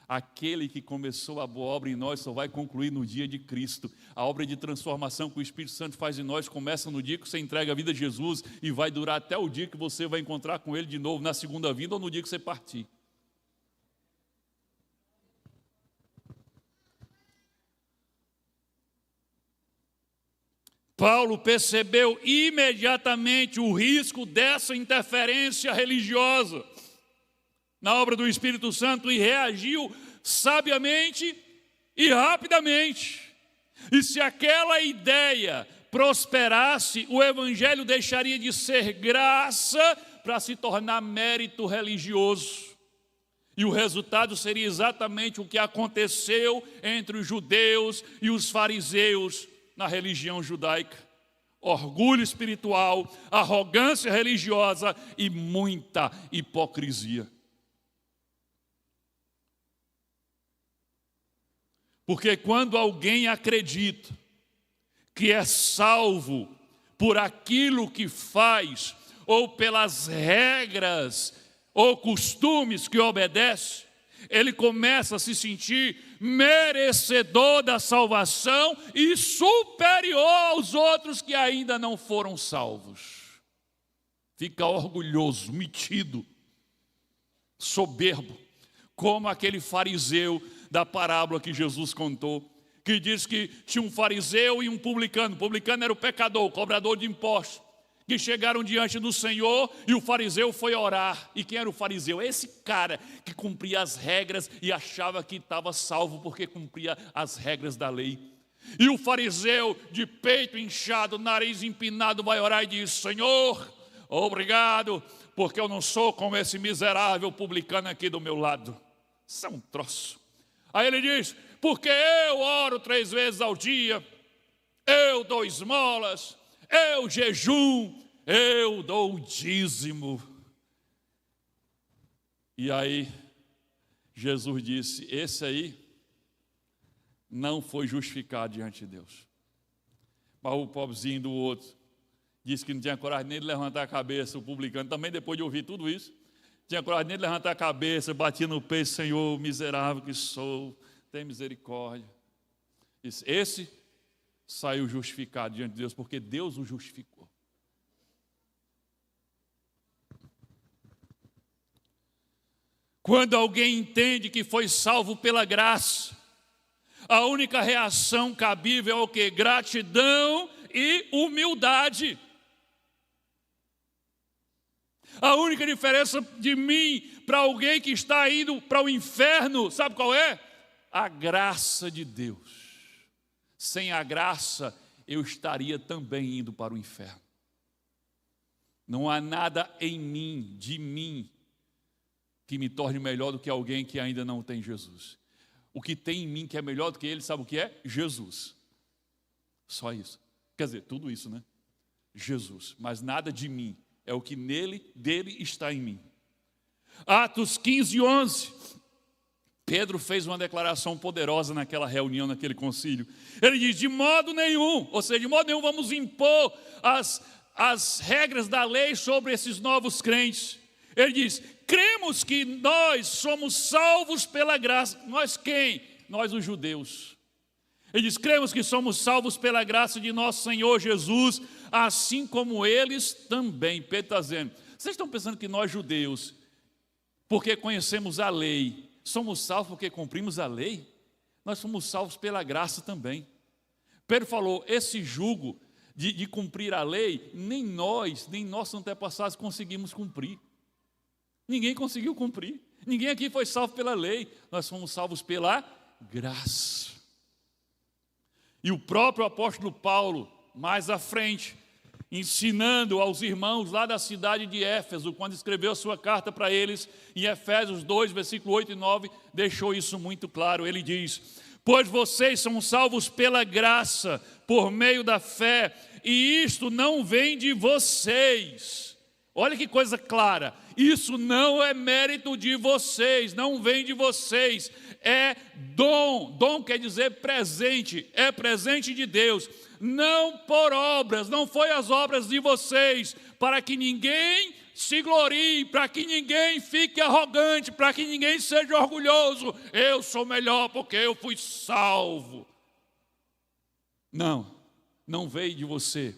Aquele que começou a boa obra em nós só vai concluir no dia de Cristo. A obra de transformação que o Espírito Santo faz em nós começa no dia que você entrega a vida a Jesus e vai durar até o dia que você vai encontrar com Ele de novo, na segunda vinda ou no dia que você partir. Paulo percebeu imediatamente o risco dessa interferência religiosa na obra do Espírito Santo e reagiu sabiamente e rapidamente. E se aquela ideia prosperasse, o Evangelho deixaria de ser graça para se tornar mérito religioso. E o resultado seria exatamente o que aconteceu entre os judeus e os fariseus na religião judaica: orgulho espiritual, arrogância religiosa e muita hipocrisia. Porque quando alguém acredita que é salvo por aquilo que faz, ou pelas regras ou costumes que obedece, ele começa a se sentir merecedor da salvação e superior aos outros que ainda não foram salvos. Fica orgulhoso, metido, soberbo, como aquele fariseu da parábola que Jesus contou, que diz que tinha um fariseu e um publicano. O publicano era o pecador, o cobrador de impostos, que chegaram diante do Senhor e o fariseu foi orar. E quem era o fariseu? Esse cara que cumpria as regras e achava que estava salvo porque cumpria as regras da lei. E o fariseu, de peito inchado, nariz empinado, vai orar e diz: Senhor, obrigado, porque eu não sou como esse miserável publicano aqui do meu lado. Isso é um troço. Aí ele diz: porque eu oro 3 vezes ao dia, eu dou esmolas, eu jejum, eu dou o dízimo. E aí Jesus disse: esse aí não foi justificado diante de Deus. Mas o pobrezinho do outro disse que não tinha coragem nem de levantar a cabeça. O publicano também, depois de ouvir tudo isso, tinha coragem nem de levantar a cabeça, batia no peito: Senhor, miserável que sou, tem misericórdia. Esse saiu justificado diante de Deus, porque Deus o justificou. Quando alguém entende que foi salvo pela graça, a única reação cabível é o quê? Gratidão e humildade. A única diferença de mim para alguém que está indo para o inferno, sabe qual é? A graça de Deus. Sem a graça, eu estaria também indo para o inferno. Não há nada em mim, de mim, que me torne melhor do que alguém que ainda não tem Jesus. O que tem em mim que é melhor do que ele, sabe o que é? Jesus. Só isso. Quer dizer, tudo isso, né? Jesus. Mas nada de mim. É o que dele está em mim. Atos 15:11. Pedro fez uma declaração poderosa naquela reunião, naquele concílio. Ele diz: de modo nenhum, ou seja, de modo nenhum vamos impor as regras da lei sobre esses novos crentes. Ele diz: cremos que nós somos salvos pela graça. Nós quem? Nós os judeus. Ele diz: cremos que somos salvos pela graça de nosso Senhor Jesus, assim como eles também. Pedro está dizendo: vocês estão pensando que nós judeus, porque conhecemos a lei, somos salvos porque cumprimos a lei? Nós somos salvos pela graça também. Pedro falou: esse jugo de cumprir a lei, nem nossos antepassados conseguimos cumprir. Ninguém conseguiu cumprir. Ninguém aqui foi salvo pela lei. Nós fomos salvos pela graça. E o próprio apóstolo Paulo, mais à frente, ensinando aos irmãos lá da cidade de Éfeso, quando escreveu a sua carta para eles, em Efésios 2, versículo 8 e 9, deixou isso muito claro. Ele diz: pois vocês são salvos pela graça, por meio da fé, e isto não vem de vocês. Olha que coisa clara. Isso não é mérito de vocês, não vem de vocês. É dom. Dom quer dizer presente. É presente de Deus. Não por obras, não foi as obras de vocês, para que ninguém se glorie, para que ninguém fique arrogante, para que ninguém seja orgulhoso. Eu sou melhor porque eu fui salvo. Não veio de você.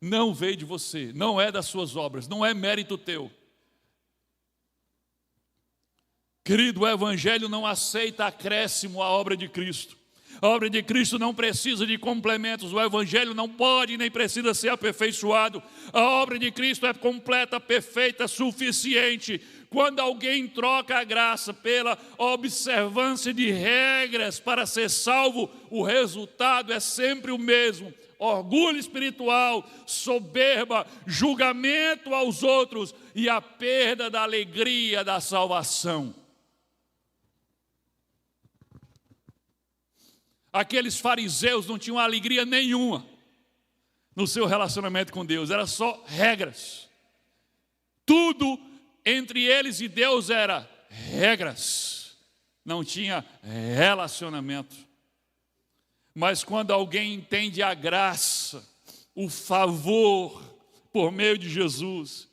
Não veio de você, não é das suas obras, não é mérito teu. Querido, o Evangelho não aceita acréscimo à obra de Cristo. A obra de Cristo não precisa de complementos. O Evangelho não pode nem precisa ser aperfeiçoado. A obra de Cristo é completa, perfeita, suficiente. Quando alguém troca a graça pela observância de regras para ser salvo, o resultado é sempre o mesmo: orgulho espiritual, soberba, julgamento aos outros e a perda da alegria da salvação. Aqueles fariseus não tinham alegria nenhuma no seu relacionamento com Deus, era só regras. Tudo entre eles e Deus era regras, não tinha relacionamento. Mas quando alguém entende a graça, o favor por meio de Jesus,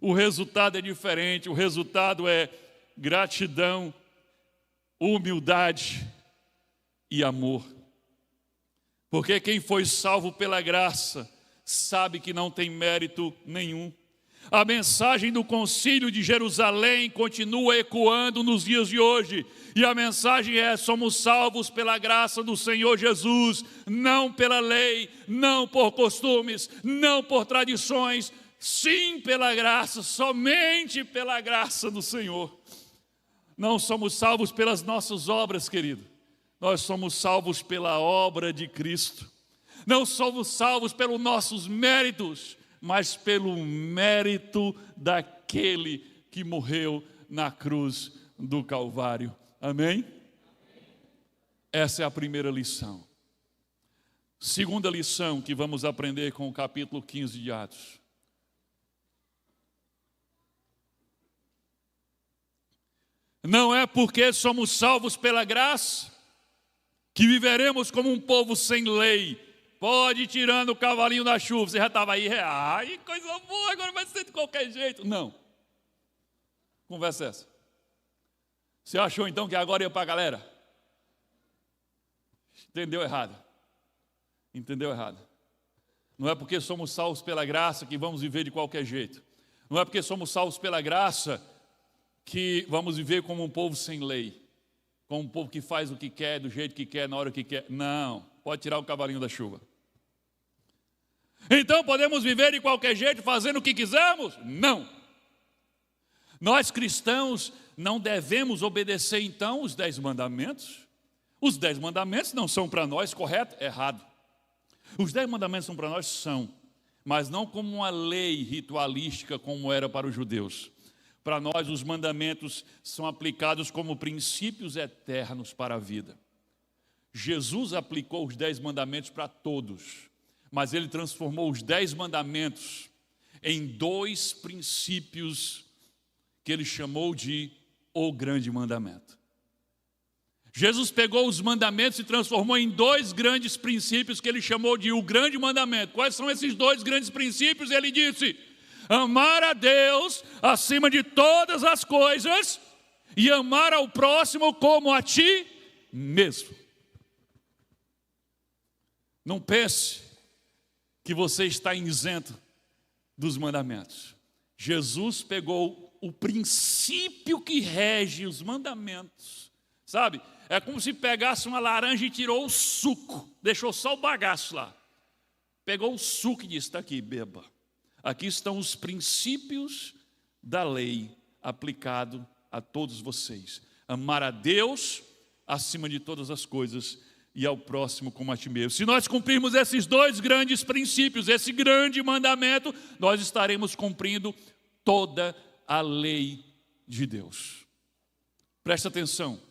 o resultado é diferente. O resultado é gratidão, humildade e amor. Porque quem foi salvo pela graça sabe que não tem mérito nenhum. A mensagem do Concílio de Jerusalém continua ecoando nos dias de hoje. E a mensagem é: somos salvos pela graça do Senhor Jesus, não pela lei, não por costumes, não por tradições, sim pela graça, somente pela graça do Senhor. Não somos salvos pelas nossas obras, querido. Nós somos salvos pela obra de Cristo. Não somos salvos pelos nossos méritos, mas pelo mérito daquele que morreu na cruz do Calvário. Amém? Essa é a primeira lição. Segunda lição que vamos aprender com o capítulo 15 de Atos. Não é porque somos salvos pela graça que viveremos como um povo sem lei. Pode ir tirando o cavalinho da chuva. Você já estava aí, ai, coisa boa, agora vai ser de qualquer jeito. Não. Conversa essa. Você achou então que agora ia para a galera? Entendeu errado. Entendeu errado. Não é porque somos salvos pela graça que vamos viver de qualquer jeito. Não é porque somos salvos pela graça que vamos viver como um povo sem lei. Como um povo que faz o que quer, do jeito que quer, na hora que quer. Não. Pode tirar o cavalinho da chuva. Então podemos viver de qualquer jeito, fazendo o que quisermos? Não. Nós cristãos não devemos obedecer então os 10 mandamentos? Os 10 mandamentos não são para nós, correto? Errado. Os 10 mandamentos são para nós? São. Mas não como uma lei ritualística como era para os judeus. Para nós os mandamentos são aplicados como princípios eternos para a vida. Jesus aplicou os 10 mandamentos para todos, mas ele transformou os 10 mandamentos em 2 princípios que ele chamou de o grande mandamento. Jesus pegou os mandamentos e transformou em 2 grandes princípios que ele chamou de o grande mandamento. Quais são esses 2 grandes princípios? Ele disse: amar a Deus acima de todas as coisas e amar ao próximo como a ti mesmo. Não pense que você está isento dos mandamentos. Jesus pegou o princípio que rege os mandamentos, sabe? É como se pegasse uma laranja e tirou o suco, deixou só o bagaço lá. Pegou o suco e disse: está aqui, beba. Aqui estão os princípios da lei aplicado a todos vocês. Amar a Deus acima de todas as coisas e ao próximo como a ti mesmo. Se nós cumprirmos esses 2 grandes princípios, esse grande mandamento, nós estaremos cumprindo toda a lei de Deus. Presta atenção,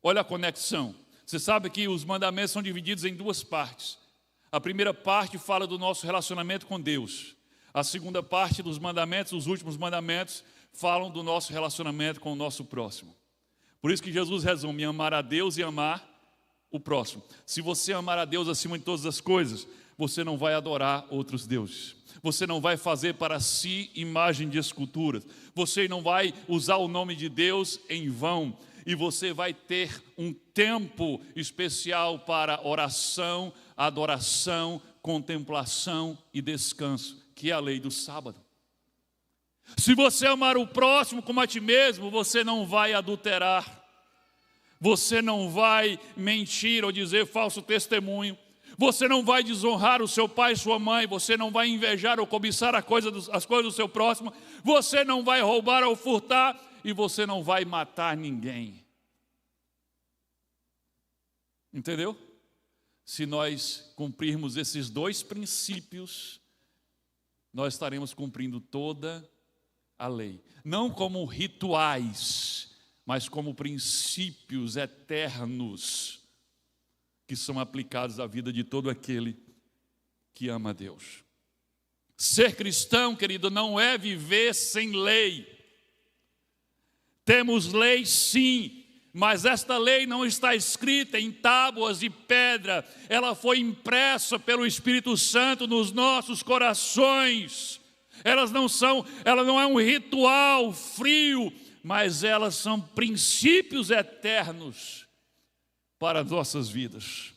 olha a conexão. Você sabe que os mandamentos são divididos em 2 partes. A primeira parte fala do nosso relacionamento com Deus. A segunda parte dos mandamentos, os últimos mandamentos, falam do nosso relacionamento com o nosso próximo. Por isso que Jesus resume: amar a Deus e amar o próximo. Se você amar a Deus acima de todas as coisas, você não vai adorar outros deuses. Você não vai fazer para si imagem de esculturas. Você não vai usar o nome de Deus em vão. E você vai ter um tempo especial para oração, adoração, contemplação e descanso, que é a lei do sábado. Se você amar o próximo como a ti mesmo, você não vai adulterar. Você não vai mentir ou dizer falso testemunho. Você não vai desonrar o seu pai e sua mãe. Você não vai invejar ou cobiçar as coisas do seu próximo. Você não vai roubar ou furtar. E você não vai matar ninguém. Entendeu? Se nós cumprirmos esses 2 princípios, nós estaremos cumprindo toda a lei. Não como rituais, mas como princípios eternos que são aplicados à vida de todo aquele que ama a Deus. Ser cristão, querido, não é viver sem lei. Temos lei sim, mas esta lei não está escrita em tábuas de pedra. Ela foi impressa pelo Espírito Santo nos nossos corações. Ela não é um ritual frio, mas elas são princípios eternos para as nossas vidas.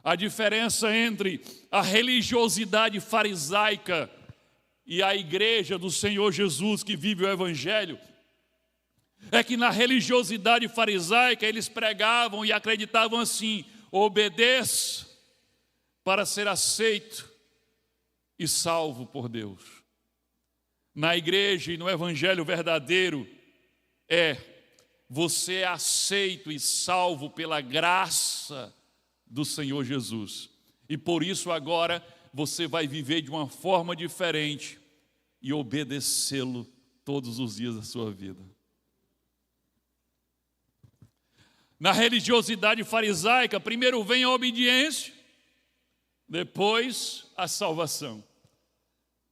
A diferença entre a religiosidade farisaica e a igreja do Senhor Jesus que vive o Evangelho, é que na religiosidade farisaica eles pregavam e acreditavam assim: obedeça para ser aceito e salvo por Deus. Na igreja e no Evangelho verdadeiro você é aceito e salvo pela graça do Senhor Jesus. E por isso agora você vai viver de uma forma diferente e obedecê-lo todos os dias da sua vida. Na religiosidade farisaica, primeiro vem a obediência, depois a salvação.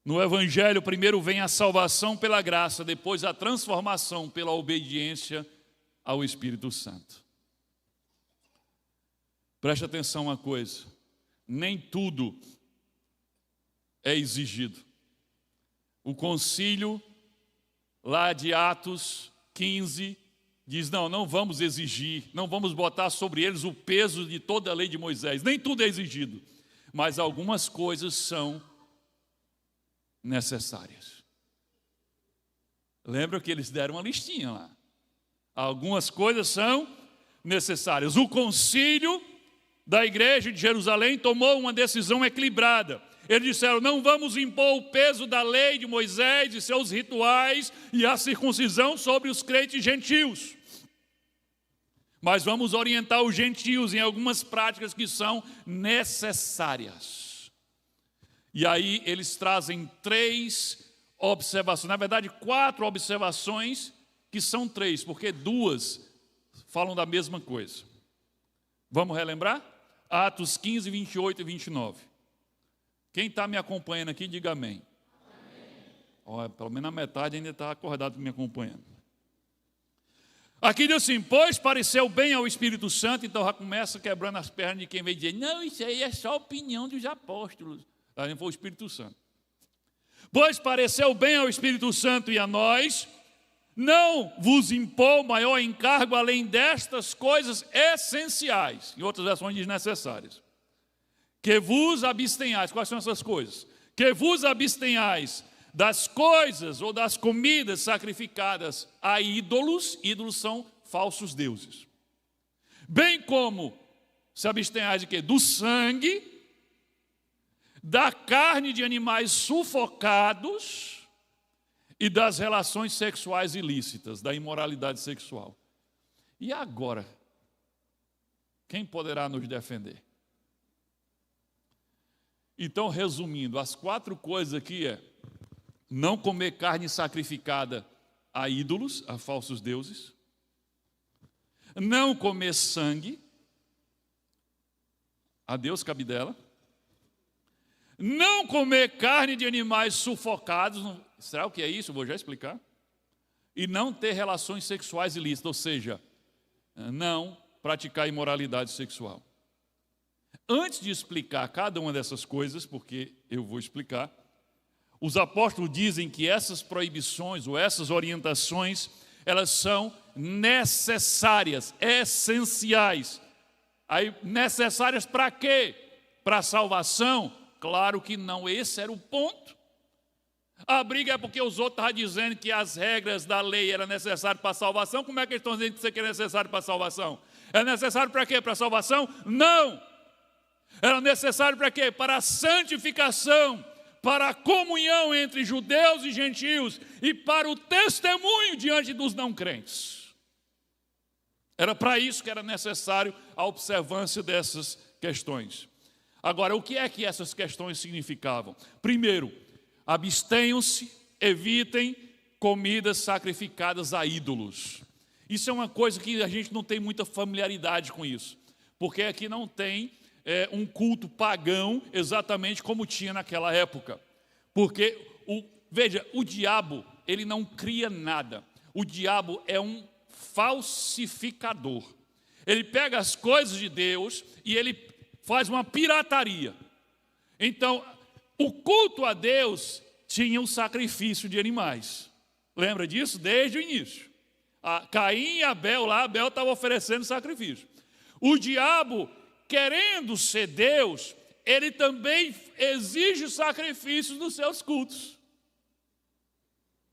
No Evangelho, primeiro vem a salvação pela graça, depois a transformação pela obediência ao Espírito Santo. Preste atenção uma coisa: nem tudo é exigido. O concílio lá de Atos 15 diz: não vamos exigir, não vamos botar sobre eles o peso de toda a lei de Moisés. Nem tudo é exigido, mas algumas coisas são necessárias. Lembra que eles deram uma listinha lá. Algumas coisas são necessárias. O concílio da igreja de Jerusalém tomou uma decisão equilibrada. Eles disseram: não vamos impor o peso da lei de Moisés e seus rituais e a circuncisão sobre os crentes gentios, mas vamos orientar os gentios em algumas práticas que são necessárias. E aí eles trazem 3 observações, na verdade 4 observações, que são 3, porque 2 falam da mesma coisa. Vamos relembrar? Atos 15, 28 e 29. Quem está me acompanhando aqui, diga amém. Olha, pelo menos a metade ainda está acordado me acompanhando. Aqui diz assim: pois pareceu bem ao Espírito Santo. Então já começa quebrando as pernas de quem vem dizer: não, isso aí é só a opinião dos apóstolos. Não foi o Espírito Santo. Pois pareceu bem ao Espírito Santo e a nós não vos impor maior encargo além destas coisas essenciais. Em outras versões diz necessárias. Que vos abstenhais. Quais são essas coisas? Que vos abstenhais das coisas ou das comidas sacrificadas a ídolos. Ídolos são falsos deuses. Bem como se abstenhais de quê? Do sangue, da carne de animais sufocados e das relações sexuais ilícitas, da imoralidade sexual. E agora, quem poderá nos defender? Então, resumindo, as 4 coisas aqui não comer carne sacrificada a ídolos, a falsos deuses, não comer sangue, a Deus cabe dela, não comer carne de animais sufocados, será o que é isso? Eu vou já explicar. E não ter relações sexuais ilícitas, ou seja, não praticar imoralidade sexual. Antes de explicar cada uma dessas coisas, porque eu vou explicar, os apóstolos dizem que essas proibições ou essas orientações, elas são necessárias, essenciais. Aí, necessárias para quê? Para a salvação? Claro que não, esse era o ponto. A briga é porque os outros estavam dizendo que as regras da lei eram necessárias para a salvação. Como é que eles estão dizendo que isso aqui é necessário para a salvação? É necessário para quê? Para a salvação? Não! Era necessário para quê? Para a santificação, para a comunhão entre judeus e gentios e para o testemunho diante dos não crentes. Era para isso que era necessário a observância dessas questões. Agora, o que é que essas questões significavam? Primeiro, abstenham-se, evitem comidas sacrificadas a ídolos. Isso é uma coisa que a gente não tem muita familiaridade com isso, porque aqui não tem um culto pagão exatamente como tinha naquela época. Porque, veja, o diabo, ele não cria nada. O diabo é um falsificador. Ele pega as coisas de Deus e ele faz uma pirataria. Então, o culto a Deus tinha um sacrifício de animais. Lembra disso? Desde o início. Caim e Abel lá, Abel estava oferecendo sacrifício. O diabo, querendo ser Deus, ele também exige sacrifícios nos seus cultos.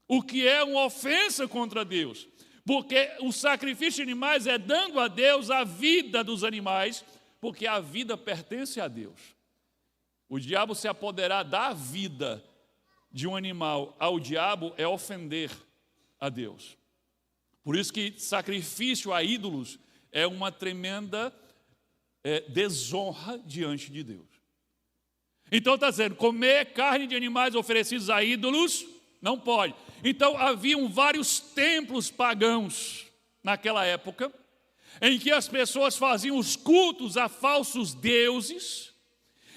o que é uma ofensa contra Deus. Porque o sacrifício de animais é dando a Deus a vida dos animais, porque a vida pertence a Deus. O diabo se apoderar da vida de um animal ao diabo é ofender a Deus. Por isso que sacrifício a ídolos é uma tremenda desonra diante de Deus. Então está dizendo, comer carne de animais oferecidos a ídolos, não pode. Então haviam vários templos pagãos naquela época, em que as pessoas faziam os cultos a falsos deuses,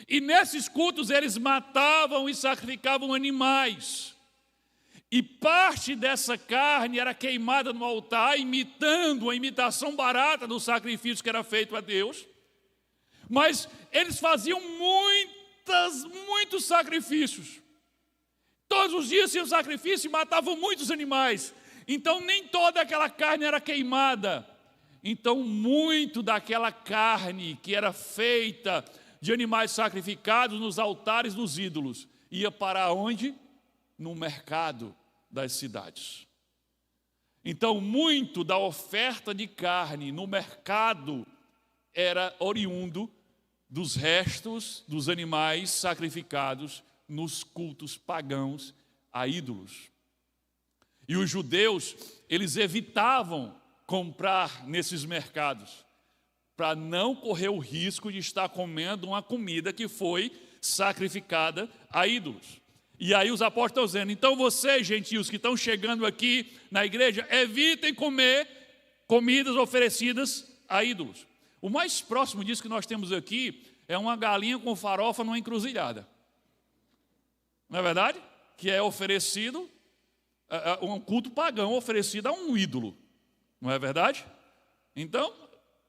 e nesses cultos eles matavam e sacrificavam animais. E parte dessa carne era queimada no altar, imitando a imitação barata do sacrifício que era feito a Deus. Mas eles faziam muitos sacrifícios. Todos os dias tinham sacrifício e matavam muitos animais. Então nem toda aquela carne era queimada. Então muito daquela carne que era feita de animais sacrificados nos altares dos ídolos ia para onde? No mercado das cidades. Então muito da oferta de carne no mercado era oriundo dos restos dos animais sacrificados nos cultos pagãos a ídolos. E os judeus, eles evitavam comprar nesses mercados, para não correr o risco de estar comendo uma comida que foi sacrificada a ídolos. E aí os apóstolos estão dizendo, então vocês, gentios, que estão chegando aqui na igreja, evitem comer comidas oferecidas a ídolos. O mais próximo disso que nós temos aqui é uma galinha com farofa numa encruzilhada. Não é verdade? Que é oferecido, um culto pagão oferecido a um ídolo. Não é verdade? Então,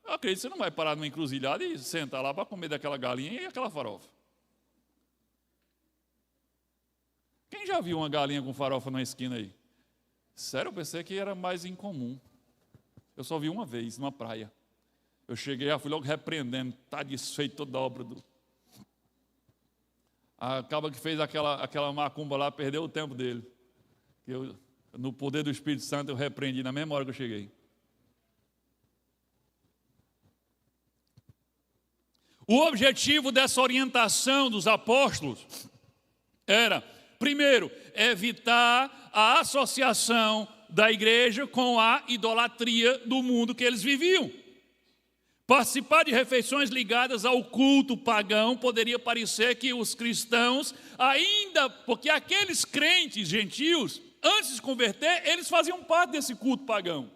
eu acredito que você não vai parar numa encruzilhada e sentar lá para comer daquela galinha e aquela farofa. Quem já viu uma galinha com farofa na esquina aí? Sério, eu pensei que era mais incomum. Eu só vi uma vez, numa praia. Eu cheguei, fui logo repreendendo, está desfeito toda a obra do... Acaba que fez aquela macumba lá, perdeu o tempo dele. No poder do Espírito Santo, eu repreendi na mesma hora que eu cheguei. O objetivo dessa orientação dos apóstolos era, primeiro, evitar a associação da igreja com a idolatria do mundo que eles viviam. Participar de refeições ligadas ao culto pagão poderia parecer que os cristãos ainda, porque aqueles crentes gentios, antes de se converter, eles faziam parte desse culto pagão.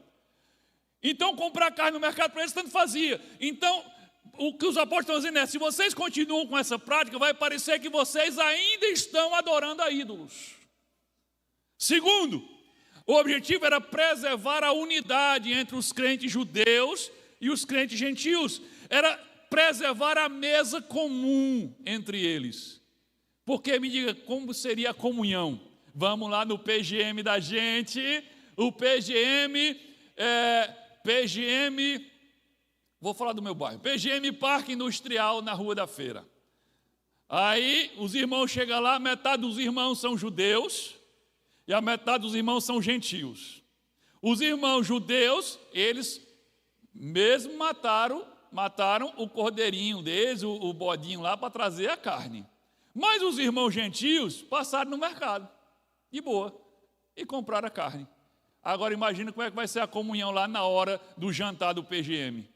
Então, comprar carne no mercado para eles tanto fazia. Então, o que os apóstolos estão dizendo é, se vocês continuam com essa prática, vai parecer que vocês ainda estão adorando a ídolos. Segundo, o objetivo era preservar a unidade entre os crentes judeus e os crentes gentios. Era preservar a mesa comum entre eles. Porque, me diga, como seria a comunhão? Vamos lá no PGM da gente, o PGM, vou falar do meu bairro, PGM Parque Industrial na Rua da Feira. Aí os irmãos chegam lá, metade dos irmãos são judeus e a metade dos irmãos são gentios. Os irmãos judeus, eles mesmo mataram o cordeirinho deles, o bodinho lá para trazer a carne. Mas os irmãos gentios passaram no mercado, de boa, e compraram a carne. Agora imagina como é que vai ser a comunhão lá na hora do jantar do PGM.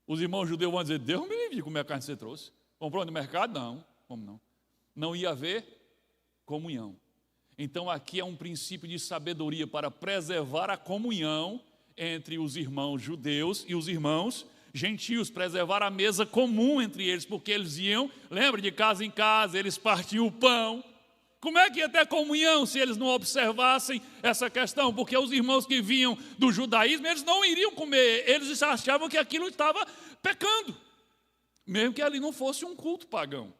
Os irmãos judeus vão dizer, Deus me livre de comer a carne que você trouxe. Comprou no mercado? Não, como não? Não ia haver comunhão. Então aqui é um princípio de sabedoria para preservar a comunhão entre os irmãos judeus e os irmãos gentios, preservar a mesa comum entre eles, porque eles iam, lembra, de casa em casa, eles partiam o pão. Como é que ia ter comunhão se eles não observassem essa questão? Porque os irmãos que vinham do judaísmo, eles não iriam comer, eles achavam que aquilo estava pecando, mesmo que ali não fosse um culto pagão.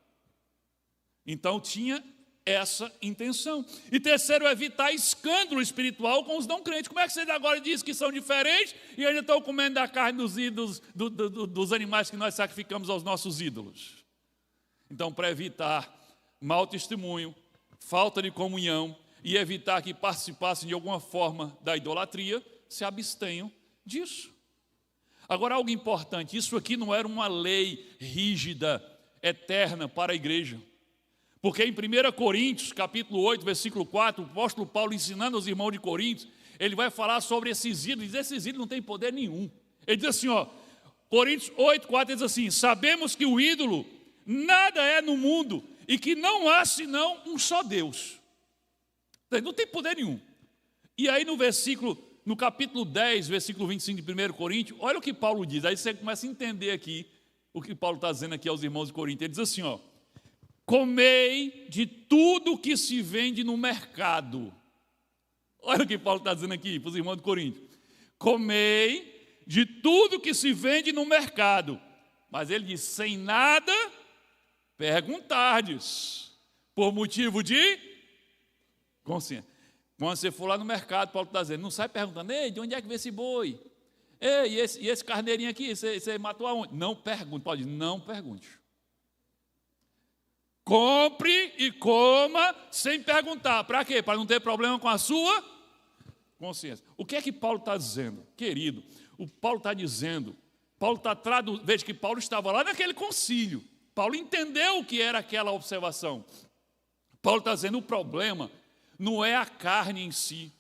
Então tinha essa intenção. E terceiro, evitar escândalo espiritual com os não crentes. Como é que vocês agora dizem que são diferentes e ainda estão comendo da carne dos ídolos, dos animais que nós sacrificamos aos nossos ídolos? Então, para evitar mau testemunho, falta de comunhão e evitar que participassem de alguma forma da idolatria, se abstenham disso. Agora, algo importante, isso aqui não era uma lei rígida, eterna para a igreja. Porque em 1 Coríntios, capítulo 8, versículo 4, o apóstolo Paulo ensinando aos irmãos de Coríntios, ele vai falar sobre esses ídolos, e esses ídolos não têm poder nenhum. Ele diz assim, Coríntios 8, 4, ele diz assim, sabemos que o ídolo nada é no mundo, e que não há senão um só Deus. Não tem poder nenhum. E aí no capítulo 10, versículo 25 de 1 Coríntios, olha o que Paulo diz, aí você começa a entender aqui, o que Paulo está dizendo aqui aos irmãos de Corinto. Ele diz assim, comei de tudo que se vende no mercado. Olha o que Paulo está dizendo aqui para os irmãos de Corinto. Comei de tudo que se vende no mercado. Mas ele diz, sem nada perguntardes, por motivo de consciência. Quando você for lá no mercado, Paulo está dizendo, não sai perguntando, ei, de onde é que veio esse boi? Ei, e esse carneirinho aqui, você matou aonde? Não pergunte, Paulo diz, não pergunte. Compre e coma sem perguntar. Para quê? Para não ter problema com a sua consciência. O que é que Paulo está dizendo? Querido, o Paulo está dizendo, veja que Paulo estava lá naquele concílio. Paulo entendeu o que era aquela observação. Paulo está dizendo, o problema não é a carne em si.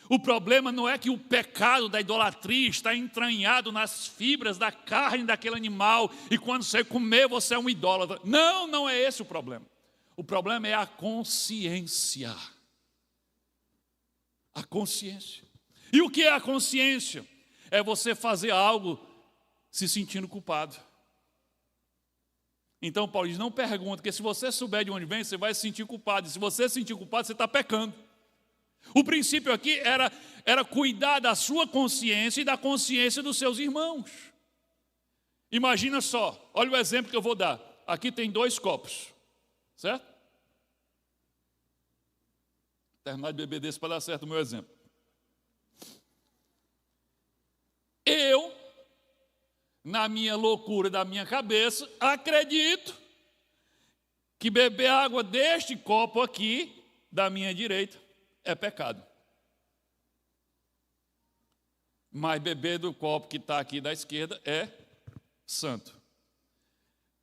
O problema não é que o pecado da idolatria está entranhado nas fibras da carne daquele animal e quando você comer você é um idólatra. Não, não é esse o problema. O problema é a consciência. A consciência. E o que é a consciência? É você fazer algo se sentindo culpado. Então Paulo diz, não pergunta, porque se você souber de onde vem, você vai se sentir culpado. E se você se sentir culpado, você está pecando. O princípio aqui era cuidar da sua consciência e da consciência dos seus irmãos. Imagina só, olha o exemplo que eu vou dar. Aqui tem 2 copos, certo? Vou terminar de beber desse para dar certo o meu exemplo. Eu, na minha loucura da minha cabeça, acredito que beber água deste copo aqui, da minha direita, é pecado. Mas beber do copo que está aqui da esquerda é santo.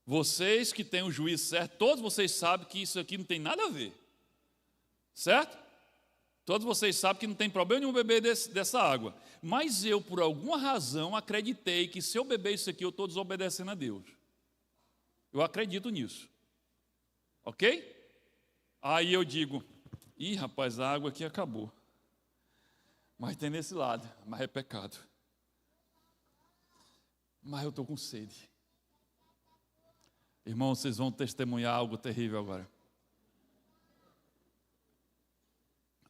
Vocês que têm o juízo certo, todos vocês sabem que isso aqui não tem nada a ver. Certo? Todos vocês sabem que não tem problema nenhum beber dessa água. Mas eu, por alguma razão, acreditei que se eu beber isso aqui, eu estou desobedecendo a Deus. Eu acredito nisso. Ok? Aí eu digo, rapaz, a água aqui acabou. Mas tem nesse lado, mas é pecado. Mas eu estou com sede. Irmãos, vocês vão testemunhar algo terrível agora.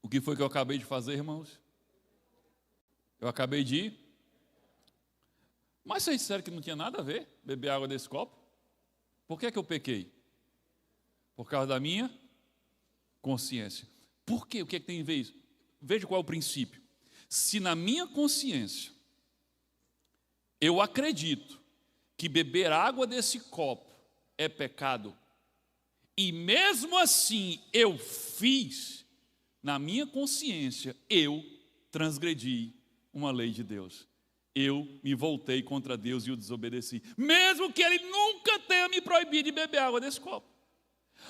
O que foi que eu acabei de fazer, irmãos? Eu acabei de ir. Mas vocês disseram que não tinha nada a ver beber água desse copo? Por que eu pequei? Por causa da minha consciência. Por quê? O que é que tem a ver isso? Veja qual é o princípio. Se na minha consciência eu acredito que beber água desse copo é pecado, e mesmo assim eu fiz, na minha consciência eu transgredi uma lei de Deus. Eu me voltei contra Deus e o desobedeci. Mesmo que Ele nunca tenha me proibido de beber água desse copo.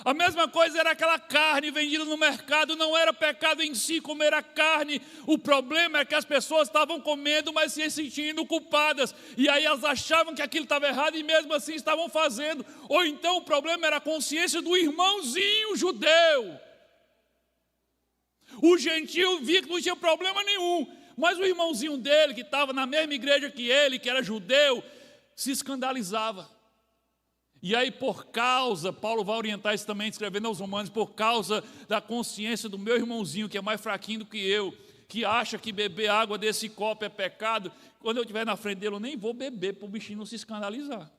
A mesma coisa era aquela carne vendida no mercado, não era pecado em si comer a carne. O problema é que as pessoas estavam comendo, mas se sentindo culpadas. E aí elas achavam que aquilo estava errado e mesmo assim estavam fazendo. Ou então o problema era a consciência do irmãozinho judeu. O gentio via que não tinha problema nenhum. Mas o irmãozinho dele, que estava na mesma igreja que ele, que era judeu, se escandalizava. E aí, Paulo vai orientar isso também, escrevendo aos Romanos, por causa da consciência do meu irmãozinho, que é mais fraquinho do que eu, que acha que beber água desse copo é pecado, quando eu estiver na frente dele, eu nem vou beber, para o bichinho não se escandalizar.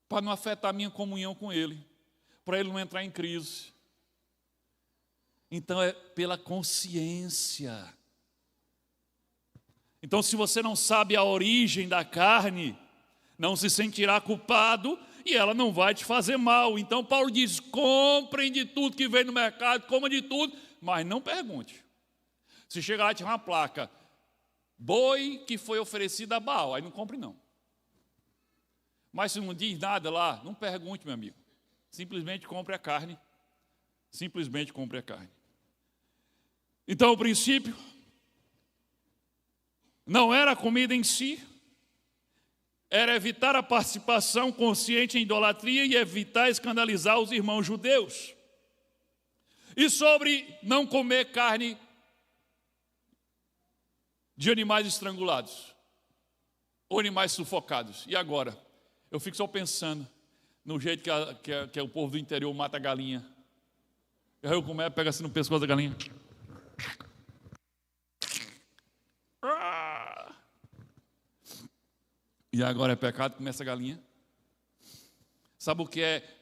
Para não afetar a minha comunhão com ele, para ele não entrar em crise. Então, é pela consciência. Então, se você não sabe a origem da carne, não se sentirá culpado e ela não vai te fazer mal. Então Paulo diz, comprem de tudo que vem no mercado, coma de tudo, mas não pergunte. Se chegar lá e tiver uma placa, boi que foi oferecido a Baal, aí não compre não. Mas se não diz nada lá, não pergunte, meu amigo. Simplesmente compre a carne. Simplesmente compre a carne. Então o princípio não era a comida em si, era evitar a participação consciente em idolatria e evitar escandalizar os irmãos judeus. E sobre não comer carne de animais estrangulados, ou animais sufocados. E agora? Eu fico só pensando no jeito que o povo do interior mata a galinha. Aí eu começo, pega assim no pescoço da galinha. E agora é pecado comer essa galinha? Sabe o que é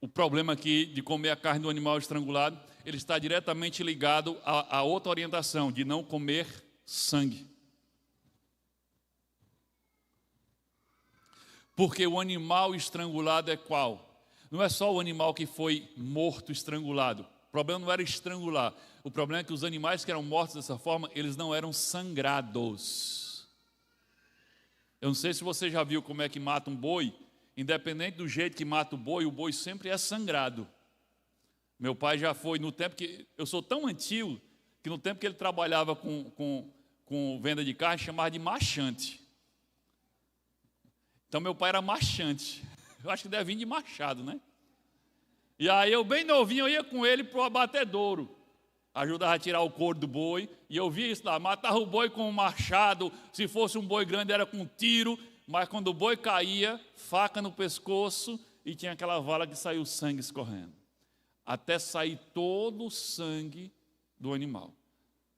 o problema aqui de comer a carne do animal estrangulado? Ele está diretamente ligado a outra orientação, de não comer sangue. Porque o animal estrangulado é qual? Não é só o animal que foi morto, estrangulado. O problema não era estrangular. O problema é que os animais que eram mortos dessa forma, eles não eram sangrados. Eu não sei se você já viu como é que mata um boi. Independente do jeito que mata o boi sempre é sangrado. Meu pai já foi no tempo que... Eu sou tão antigo que no tempo que ele trabalhava com venda de carne, chamava de machante. Então meu pai era machante. Eu acho que deve vir de machado, né? E aí eu bem novinho, eu ia com ele para o abatedouro. Ajudava a tirar o couro do boi. E eu via isso lá, matava o boi com um machado. Se fosse um boi grande era com tiro. Mas quando o boi caía, faca no pescoço e tinha aquela vala que saiu o sangue escorrendo. Até sair todo o sangue do animal.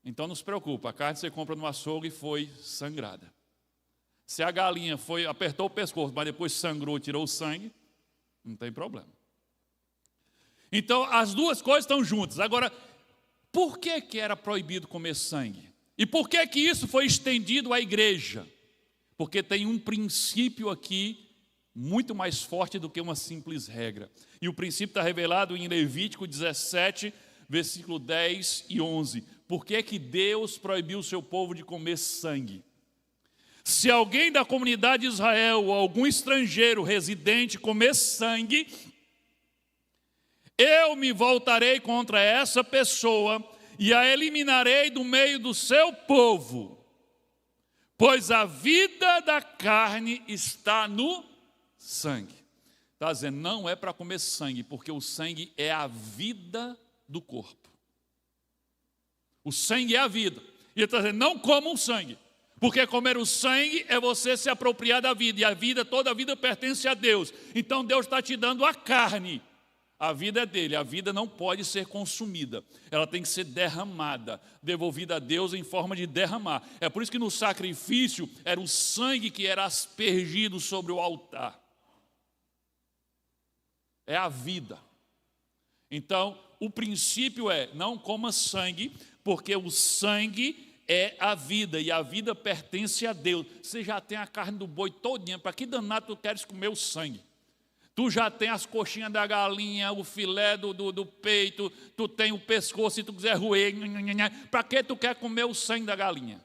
Então não se preocupa, a carne você compra no açougue e foi sangrada. Se a galinha apertou o pescoço, mas depois sangrou, tirou o sangue, não tem problema. Então as duas coisas estão juntas. Agora, por que era proibido comer sangue? E por que isso foi estendido à igreja? Porque tem um princípio aqui muito mais forte do que uma simples regra. E o princípio está revelado em Levítico 17, versículo 10 e 11. Por que Deus proibiu o seu povo de comer sangue? Se alguém da comunidade de Israel ou algum estrangeiro residente comer sangue, eu me voltarei contra essa pessoa e a eliminarei do meio do seu povo, pois a vida da carne está no sangue. Está dizendo, não é para comer sangue, porque o sangue é a vida do corpo. O sangue é a vida. E ele está dizendo, não comam sangue. Porque comer o sangue é você se apropriar da vida. E a vida, toda a vida pertence a Deus. Então Deus está te dando a carne. A vida é dele. A vida não pode ser consumida. Ela tem que ser derramada. Devolvida a Deus em forma de derramar. É por isso que no sacrifício era o sangue que era aspergido sobre o altar. É a vida. Então, o princípio é, não coma sangue, porque o sangue é a vida, e a vida pertence a Deus. Você já tem a carne do boi todinha, para que danado tu queres comer o sangue? Tu já tem as coxinhas da galinha, o filé do peito, tu tem o pescoço, se tu quiser roer, para que tu quer comer o sangue da galinha?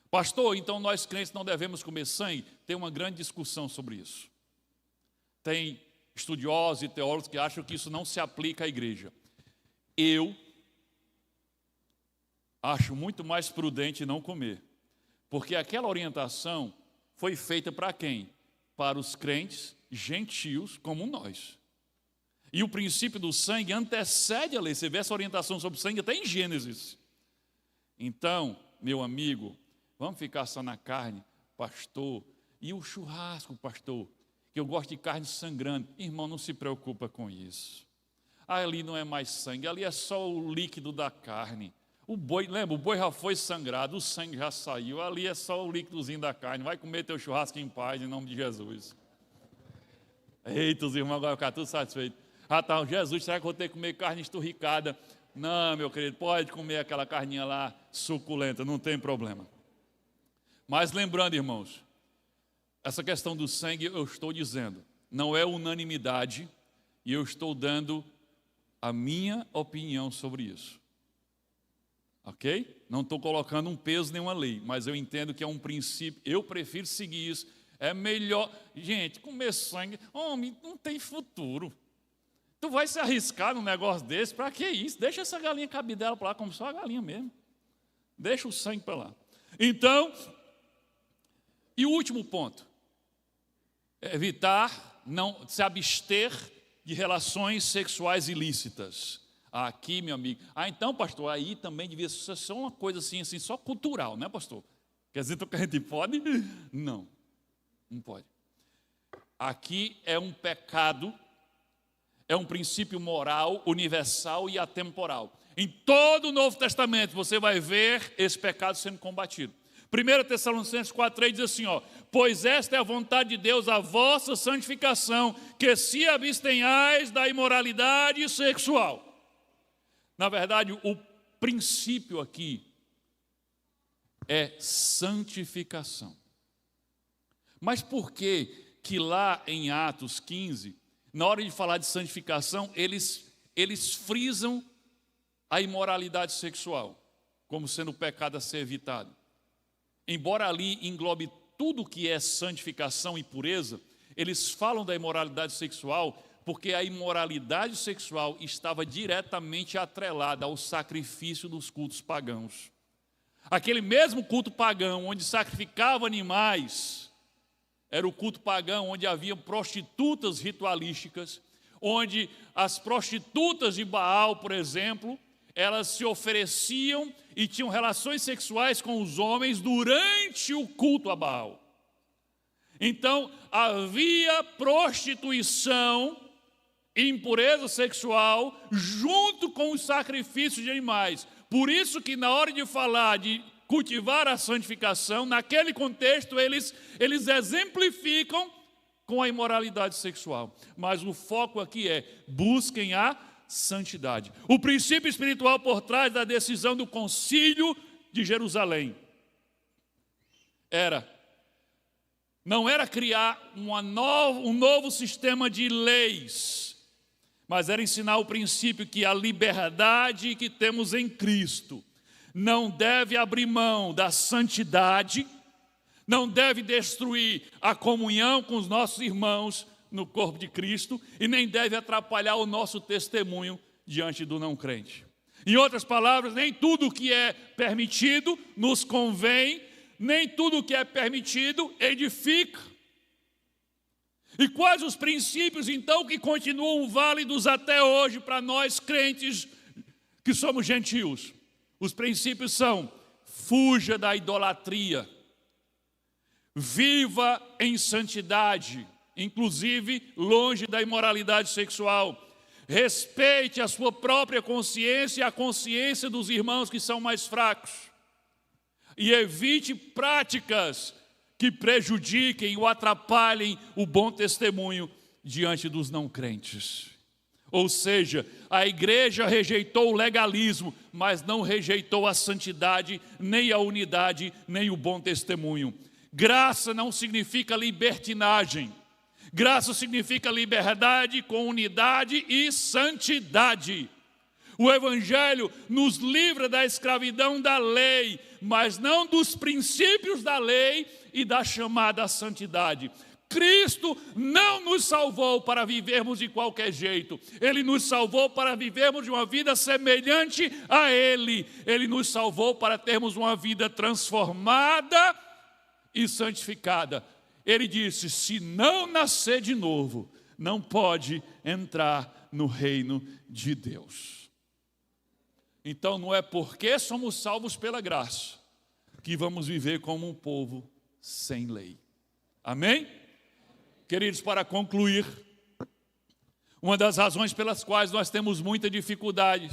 Pastor, então nós crentes não devemos comer sangue? Tem uma grande discussão sobre isso. Tem estudiosos e teólogos que acham que isso não se aplica à igreja. Eu acho muito mais prudente não comer, porque aquela orientação foi feita para quem? Para os crentes gentios como nós. E o princípio do sangue antecede a lei. Você vê essa orientação sobre o sangue até em Gênesis. Então, meu amigo, vamos ficar só na carne, pastor. E o churrasco, pastor, que eu gosto de carne sangrando. Irmão, não se preocupa com isso. Ali não é mais sangue, ali é só o líquido da carne. O boi, lembra, o boi já foi sangrado, o sangue já saiu, ali é só o líquidozinho da carne. Vai comer teu churrasco em paz, em nome de Jesus. Eita, os irmãos agora ficar tudo satisfeitos. Ah, tá, Jesus, será que eu vou ter que comer carne esturricada? Não, meu querido, pode comer aquela carninha lá, suculenta, não tem problema. Mas lembrando, irmãos, essa questão do sangue, eu estou dizendo, não é unanimidade, e eu estou dando a minha opinião sobre isso. Ok? Não estou colocando um peso nem uma lei, mas eu entendo que é um princípio, eu prefiro seguir isso. É melhor, gente, comer sangue, homem, não tem futuro. Tu vai se arriscar num negócio desse, para que isso? Deixa essa galinha cabidela para lá, como só a galinha mesmo. Deixa o sangue para lá. Então, e o último ponto, evitar, não se abster de relações sexuais ilícitas. Aqui, meu amigo. Então, pastor, aí também devia ser só uma coisa assim, só cultural, né, pastor? Quer dizer que a gente pode? Não, não pode. Aqui é um pecado, é um princípio moral, universal e atemporal. Em todo o Novo Testamento você vai ver esse pecado sendo combatido. 1 Tessalonicenses 4,3 diz assim, pois esta é a vontade de Deus, a vossa santificação, que se abstenhais da imoralidade sexual. Na verdade, o princípio aqui é santificação. Mas por que lá em Atos 15, na hora de falar de santificação, eles frisam a imoralidade sexual como sendo o pecado a ser evitado? Embora ali englobe tudo que é santificação e pureza, eles falam da imoralidade sexual porque a imoralidade sexual estava diretamente atrelada ao sacrifício dos cultos pagãos. Aquele mesmo culto pagão, onde sacrificava animais, era o culto pagão onde havia prostitutas ritualísticas, onde as prostitutas de Baal, por exemplo, elas se ofereciam e tinham relações sexuais com os homens durante o culto a Baal. Então, havia prostituição e impureza sexual junto com os sacrifícios de animais. Por isso que na hora de falar de cultivar a santificação, naquele contexto eles exemplificam com a imoralidade sexual. Mas o foco aqui é: busquem a santidade. O princípio espiritual por trás da decisão do concílio de Jerusalém não era criar um novo sistema de leis, mas era ensinar o princípio que a liberdade que temos em Cristo não deve abrir mão da santidade, não deve destruir a comunhão com os nossos irmãos no corpo de Cristo e nem deve atrapalhar o nosso testemunho diante do não crente. Em outras palavras, nem tudo que é permitido nos convém, nem tudo que é permitido edifica. E quais os princípios, então, que continuam válidos até hoje para nós crentes que somos gentios? Os princípios são: fuja da idolatria, viva em santidade, inclusive longe da imoralidade sexual, respeite a sua própria consciência e a consciência dos irmãos que são mais fracos, e evite práticas que prejudiquem ou atrapalhem o bom testemunho diante dos não crentes. Ou seja, a igreja rejeitou o legalismo, mas não rejeitou a santidade, nem a unidade, nem o bom testemunho. Graça não significa libertinagem. Graça significa liberdade com unidade e santidade. O Evangelho nos livra da escravidão da lei, mas não dos princípios da lei e da chamada santidade. Cristo não nos salvou para vivermos de qualquer jeito. Ele nos salvou para vivermos de uma vida semelhante a Ele. Ele nos salvou para termos uma vida transformada e santificada. Ele disse: se não nascer de novo, não pode entrar no reino de Deus. Então não é porque somos salvos pela graça que vamos viver como um povo sem lei. Amém? Queridos, para concluir, uma das razões pelas quais nós temos muita dificuldade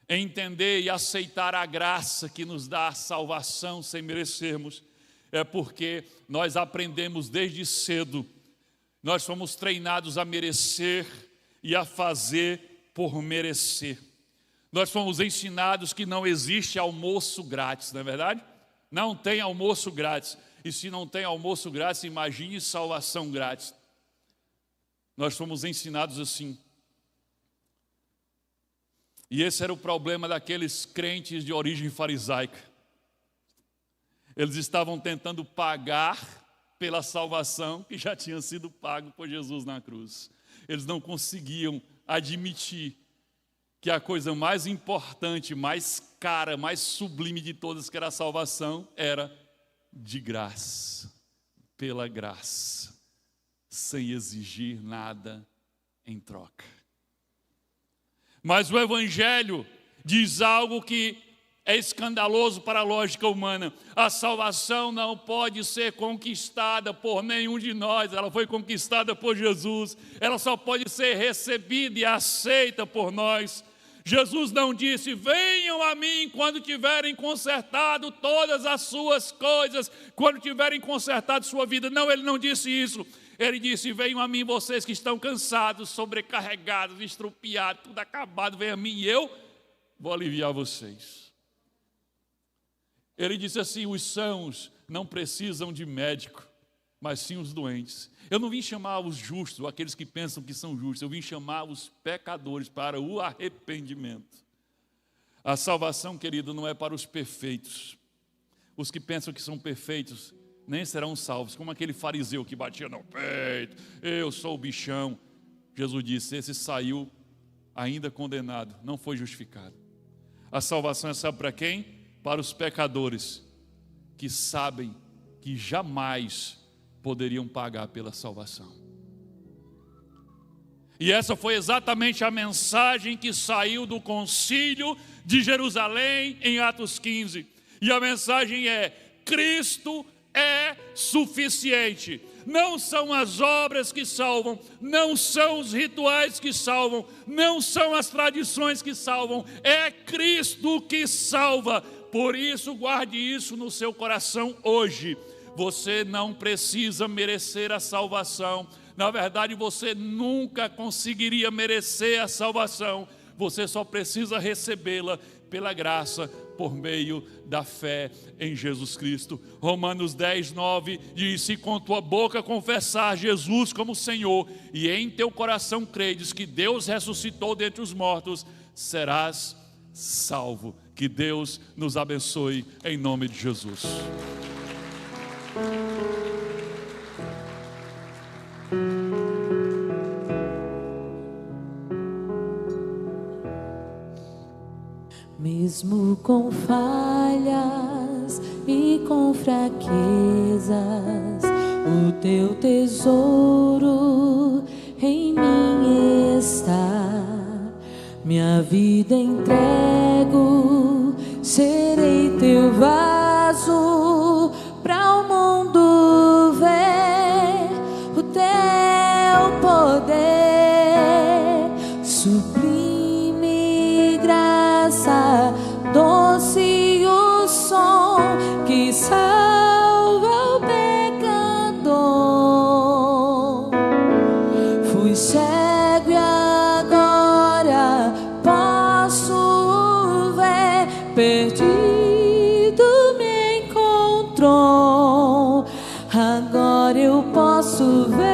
em entender e aceitar a graça que nos dá a salvação sem merecermos, é porque nós aprendemos desde cedo, nós fomos treinados a merecer e a fazer por merecer. Nós fomos ensinados que não existe almoço grátis, não é verdade? Não tem almoço grátis. E se não tem almoço grátis, imagine salvação grátis. Nós fomos ensinados assim. E esse era o problema daqueles crentes de origem farisaica. Eles estavam tentando pagar pela salvação que já tinha sido pago por Jesus na cruz. Eles não conseguiam admitir que a coisa mais importante, mais cara, mais sublime de todas, que era a salvação, era de graça, pela graça, sem exigir nada em troca. Mas o Evangelho diz algo que é escandaloso para a lógica humana. A salvação não pode ser conquistada por nenhum de nós, ela foi conquistada por Jesus. Ela só pode ser recebida e aceita por nós. Jesus não disse: venham a mim quando tiverem consertado todas as suas coisas, quando tiverem consertado sua vida. Não, ele não disse isso. Ele disse: venham a mim vocês que estão cansados, sobrecarregados, estrupiados, tudo acabado, venham a mim e eu vou aliviar vocês. Ele disse assim: os sãos não precisam de médico, mas sim os doentes. Eu não vim chamar os justos, ou aqueles que pensam que são justos, eu vim chamar os pecadores para o arrependimento. A salvação, querido, não é para os perfeitos. Os que pensam que são perfeitos nem serão salvos, como aquele fariseu que batia no peito: eu sou o bichão. Jesus disse: esse saiu ainda condenado, não foi justificado. A salvação é, sabe para quem? Para os pecadores que sabem que jamais poderiam pagar pela salvação. E essa foi exatamente a mensagem que saiu do concílio de Jerusalém em Atos 15. E a mensagem é: Cristo é suficiente. Não são as obras que salvam, não são os rituais que salvam, não são as tradições que salvam, é Cristo que salva. Por isso, guarde isso no seu coração hoje. Você não precisa merecer a salvação. Na verdade, você nunca conseguiria merecer a salvação. Você só precisa recebê-la pela graça, por meio da fé em Jesus Cristo. Romanos 10, 9 diz: se com tua boca confessar Jesus como Senhor, e em teu coração credes que Deus ressuscitou dentre os mortos, serás salvo. Que Deus nos abençoe em nome de Jesus. Mesmo com falhas e com fraquezas, o teu tesouro em mim está. Minha vida entrego, serei teu vaso para o mundo ver o teu poder, sublime graça, doce o som que salva o pecador. Fui cego e agora posso ver, perdido me encontrou, agora eu posso ver,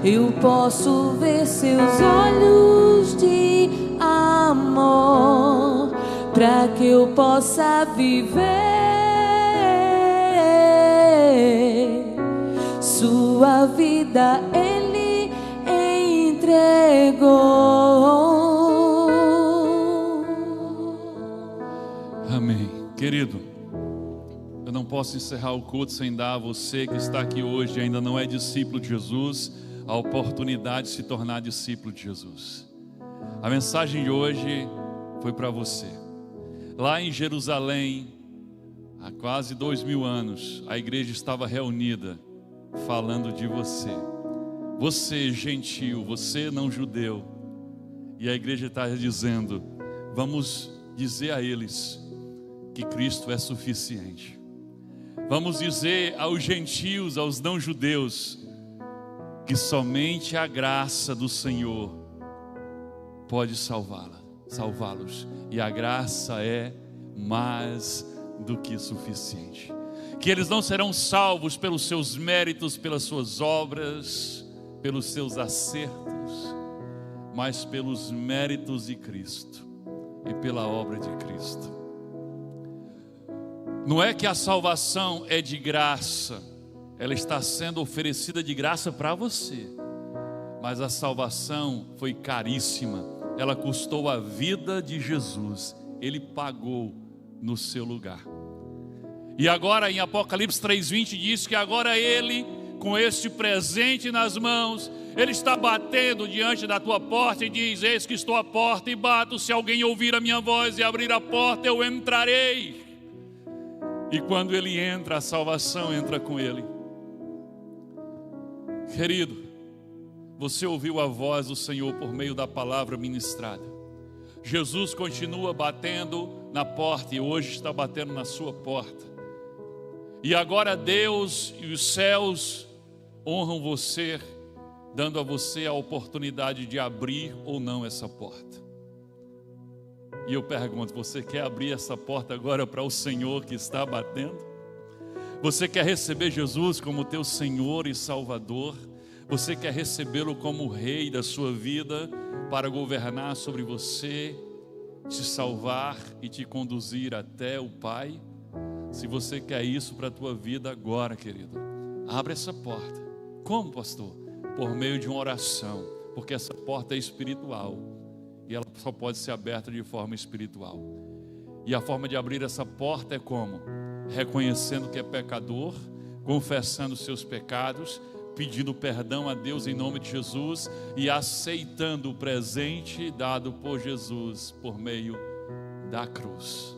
eu posso ver seus olhos de amor, para que eu possa viver sua vida ele entregou. Amém. Querido, eu não posso encerrar o culto sem dar a você que está aqui hoje e ainda não é discípulo de Jesus, a oportunidade de se tornar discípulo de Jesus. A mensagem de hoje foi para você. Lá em Jerusalém, há quase 2000 anos, a igreja estava reunida falando de você. Você gentil, você não judeu. E a igreja está dizendo: vamos dizer a eles que Cristo é suficiente. Vamos dizer aos gentios, aos não judeus, que somente a graça do Senhor pode salvá-los. E a graça é mais do que suficiente. Que eles não serão salvos pelos seus méritos, pelas suas obras, pelos seus acertos, mas pelos méritos de Cristo e pela obra de Cristo. Não é que a salvação é de graça, ela está sendo oferecida de graça para você, mas a salvação foi caríssima, ela custou a vida de Jesus, Ele pagou no seu lugar. E agora em Apocalipse 3:20 diz que agora Ele, com este presente nas mãos, Ele está batendo diante da tua porta e diz: eis que estou à porta e bato, se alguém ouvir a minha voz e abrir a porta, eu entrarei. E quando Ele entra, a salvação entra com Ele. Querido, você ouviu a voz do Senhor por meio da palavra ministrada. Jesus continua batendo na porta e hoje está batendo na sua porta. E agora Deus e os céus honram você, dando a você a oportunidade de abrir ou não essa porta. E eu pergunto, você quer abrir essa porta agora para o Senhor que está batendo? Você quer receber Jesus como teu Senhor e Salvador? Você quer recebê-lo como Rei da sua vida para governar sobre você, te salvar e te conduzir até o Pai? Se você quer isso para a tua vida agora, querido, abre essa porta. Como, pastor? Por meio de uma oração, porque essa porta é espiritual e ela só pode ser aberta de forma espiritual. E a forma de abrir essa porta é como? Reconhecendo que é pecador, confessando seus pecados, pedindo perdão a Deus em nome de Jesus e aceitando o presente dado por Jesus por meio da cruz.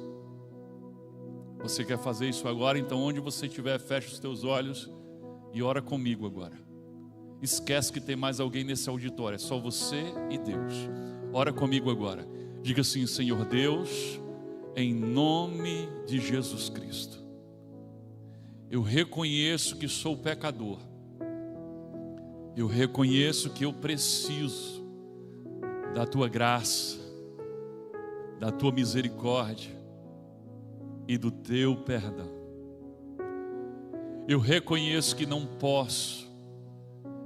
Você quer fazer isso agora? Então onde você estiver, fecha os teus olhos e ora comigo agora. Esquece que tem mais alguém nesse auditório, é só você e Deus. Ora comigo agora. Diga assim: Senhor Deus, em nome de Jesus Cristo, eu reconheço que sou pecador. Eu reconheço que eu preciso da tua graça, da tua misericórdia e do teu perdão. Eu reconheço que não posso,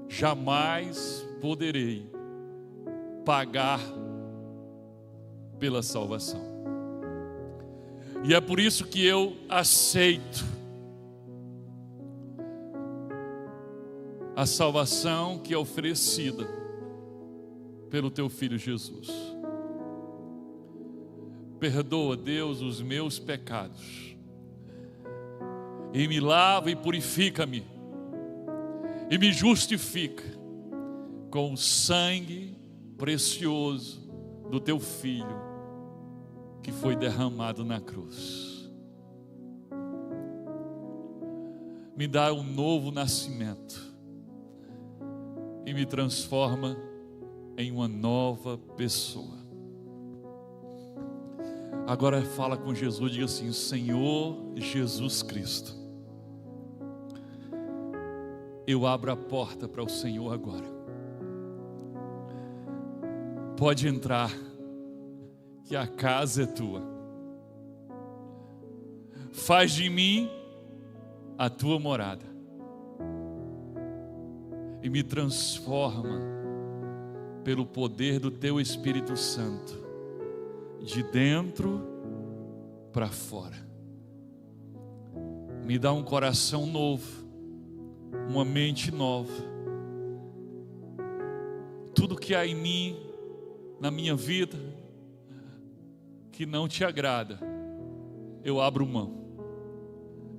jamais poderei pagar pela salvação. E é por isso que eu aceito a salvação que é oferecida pelo teu Filho Jesus. Perdoa, Deus, os meus pecados e me lava e purifica-me e me justifica com o sangue precioso do teu Filho que foi derramado na cruz. Me dá um novo nascimento e me transforma em uma nova pessoa. Agora fala com Jesus, diga assim: Senhor Jesus Cristo, eu abro a porta para o Senhor agora. Pode entrar, que a casa é tua. Faz de mim a tua morada e me transforma pelo poder do teu Espírito Santo, de dentro para fora. Me dá um coração novo, uma mente nova. Tudo que há em mim, na minha vida, que não te agrada, eu abro mão.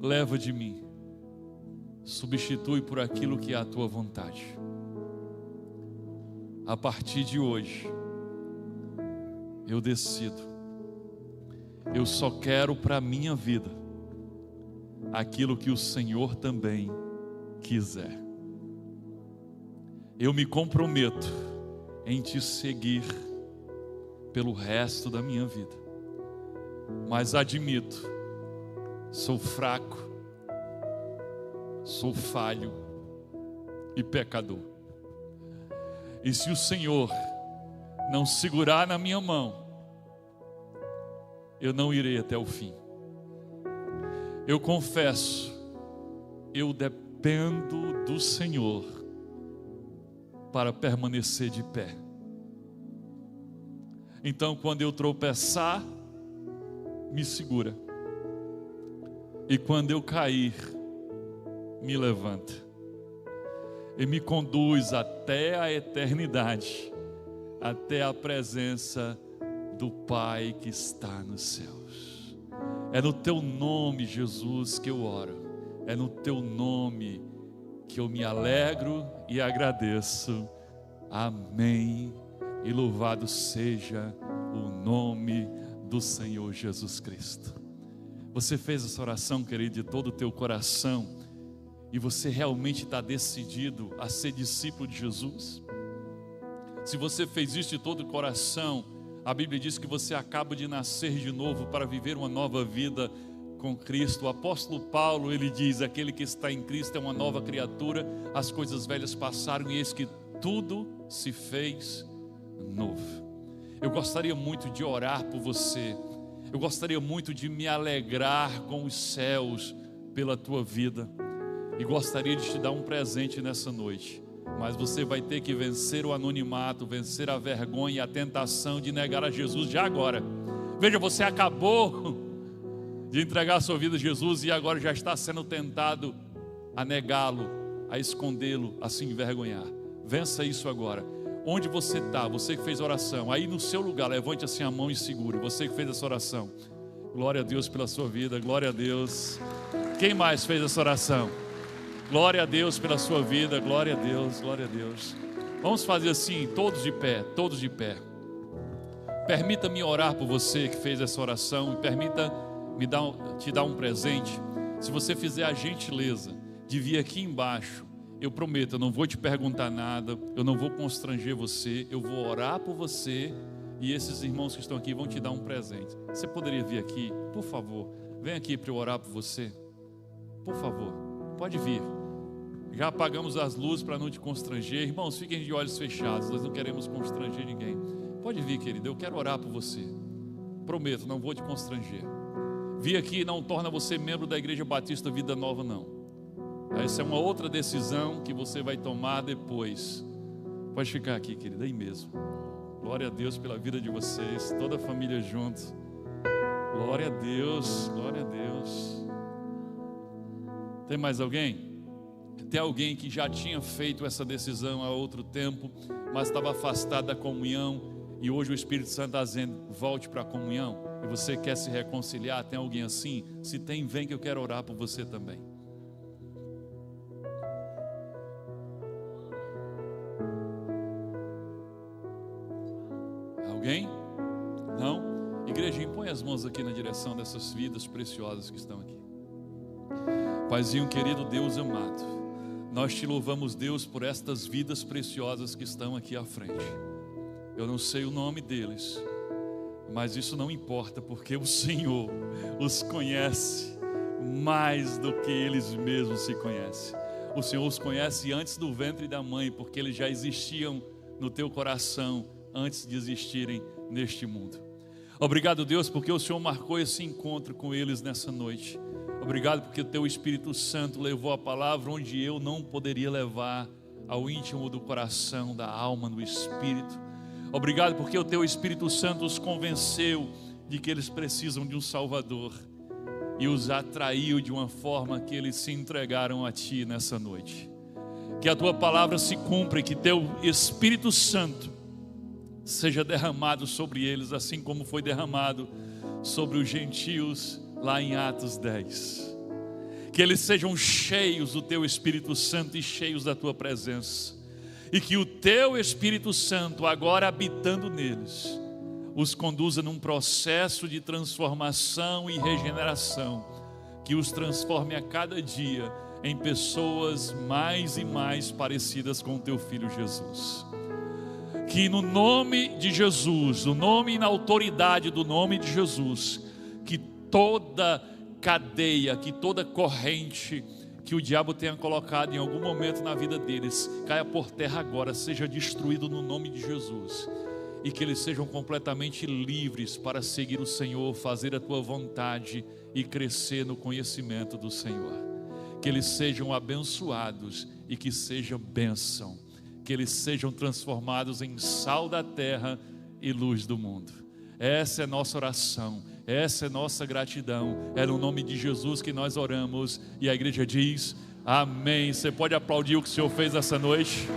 Leva de mim, substitui por aquilo que é a tua vontade. A partir de hoje, eu decido, eu só quero para a minha vida aquilo que o Senhor também quiser. Eu me comprometo em te seguir pelo resto da minha vida, mas admito, sou fraco, sou falho e pecador. E se o Senhor não segurar na minha mão, eu não irei até o fim. Eu confesso, eu dependo do Senhor para permanecer de pé. Então, quando eu tropeçar, me segura. E quando eu cair, me levanta. E me conduz até a eternidade, até a presença do Pai que está nos céus. É no teu nome, Jesus, que eu oro. É no teu nome que eu me alegro e agradeço. Amém. E louvado seja o nome do Senhor Jesus Cristo. Você fez essa oração, querido, de todo o teu coração, e você realmente está decidido a ser discípulo de Jesus? Se você fez isso de todo o coração, a Bíblia diz que você acaba de nascer de novo para viver uma nova vida com Cristo. O apóstolo Paulo, ele diz: aquele que está em Cristo é uma nova criatura, as coisas velhas passaram e eis que tudo se fez novo. Eu gostaria muito de orar por você. Eu gostaria muito de me alegrar com os céus pela tua vida. E gostaria de te dar um presente nessa noite. Mas você vai ter que vencer o anonimato, vencer a vergonha e a tentação de negar a Jesus já agora. Veja, você acabou de entregar a sua vida a Jesus e agora já está sendo tentado a negá-lo, a escondê-lo, a se envergonhar. Vença isso agora. Onde você está, você que fez oração, aí no seu lugar, levante assim a mão e segure. Você que fez essa oração, glória a Deus pela sua vida, glória a Deus. Quem mais fez essa oração? Glória a Deus pela sua vida, glória a Deus, glória a Deus. Vamos fazer assim, todos de pé, todos de pé. Permita-me orar por você que fez essa oração e permita-me te dar um presente. Se você fizer a gentileza de vir aqui embaixo, eu prometo, eu não vou te perguntar nada, eu não vou constranger você, eu vou orar por você e esses irmãos que estão aqui vão te dar um presente. Você poderia vir aqui, por favor? Vem aqui para eu orar por você, por favor, pode vir. Já apagamos as luzes para não te constranger. Irmãos, fiquem de olhos fechados, nós não queremos constranger ninguém. Pode vir, querido, eu quero orar por você. Prometo, não vou te constranger. Vir aqui não torna você membro da Igreja Batista Vida Nova, não. Essa é uma outra decisão que você vai tomar depois. Pode ficar aqui, querida, aí mesmo. Glória a Deus pela vida de vocês, toda a família junto. Glória a Deus, glória a Deus. Tem mais alguém? Tem alguém que já tinha feito essa decisão há outro tempo, mas estava afastado da comunhão, e hoje o Espírito Santo está dizendo: volte para a comunhão, e você quer se reconciliar? Tem alguém assim? Se tem, vem que eu quero orar por você também. Alguém? Não? Igrejinha, põe as mãos aqui na direção dessas vidas preciosas que estão aqui. Paizinho querido, Deus amado, nós te louvamos, Deus, por estas vidas preciosas que estão aqui à frente. Eu não sei o nome deles, mas isso não importa, porque o Senhor os conhece mais do que eles mesmos se conhecem. O Senhor os conhece antes do ventre da mãe, porque eles já existiam no teu coração antes de existirem neste mundo. Obrigado, Deus, porque o Senhor marcou esse encontro com eles nessa noite. Obrigado porque o teu Espírito Santo levou a palavra onde eu não poderia levar, ao íntimo do coração, da alma, do espírito. Obrigado porque o teu Espírito Santo os convenceu de que eles precisam de um Salvador e os atraiu de uma forma que eles se entregaram a ti nessa noite. Que a tua palavra se cumpra e que teu Espírito Santo seja derramado sobre eles, assim como foi derramado sobre os gentios lá em Atos 10. Que eles sejam cheios do teu Espírito Santo e cheios da tua presença, e que o teu Espírito Santo, agora habitando neles, os conduza num processo de transformação e regeneração, que os transforme a cada dia em pessoas mais e mais parecidas com o teu Filho Jesus. Que no nome de Jesus, no nome e na autoridade do nome de Jesus, que toda cadeia, que toda corrente que o diabo tenha colocado em algum momento na vida deles, caia por terra agora, seja destruído no nome de Jesus. e que eles sejam completamente livres para seguir o Senhor, fazer a tua vontade e crescer no conhecimento do Senhor. Que eles sejam abençoados e que sejam bênção, que eles sejam transformados em sal da terra e luz do mundo. Essa é nossa oração, essa é nossa gratidão. É no nome de Jesus que nós oramos, e a igreja diz amém. Você pode aplaudir o que o Senhor fez essa noite?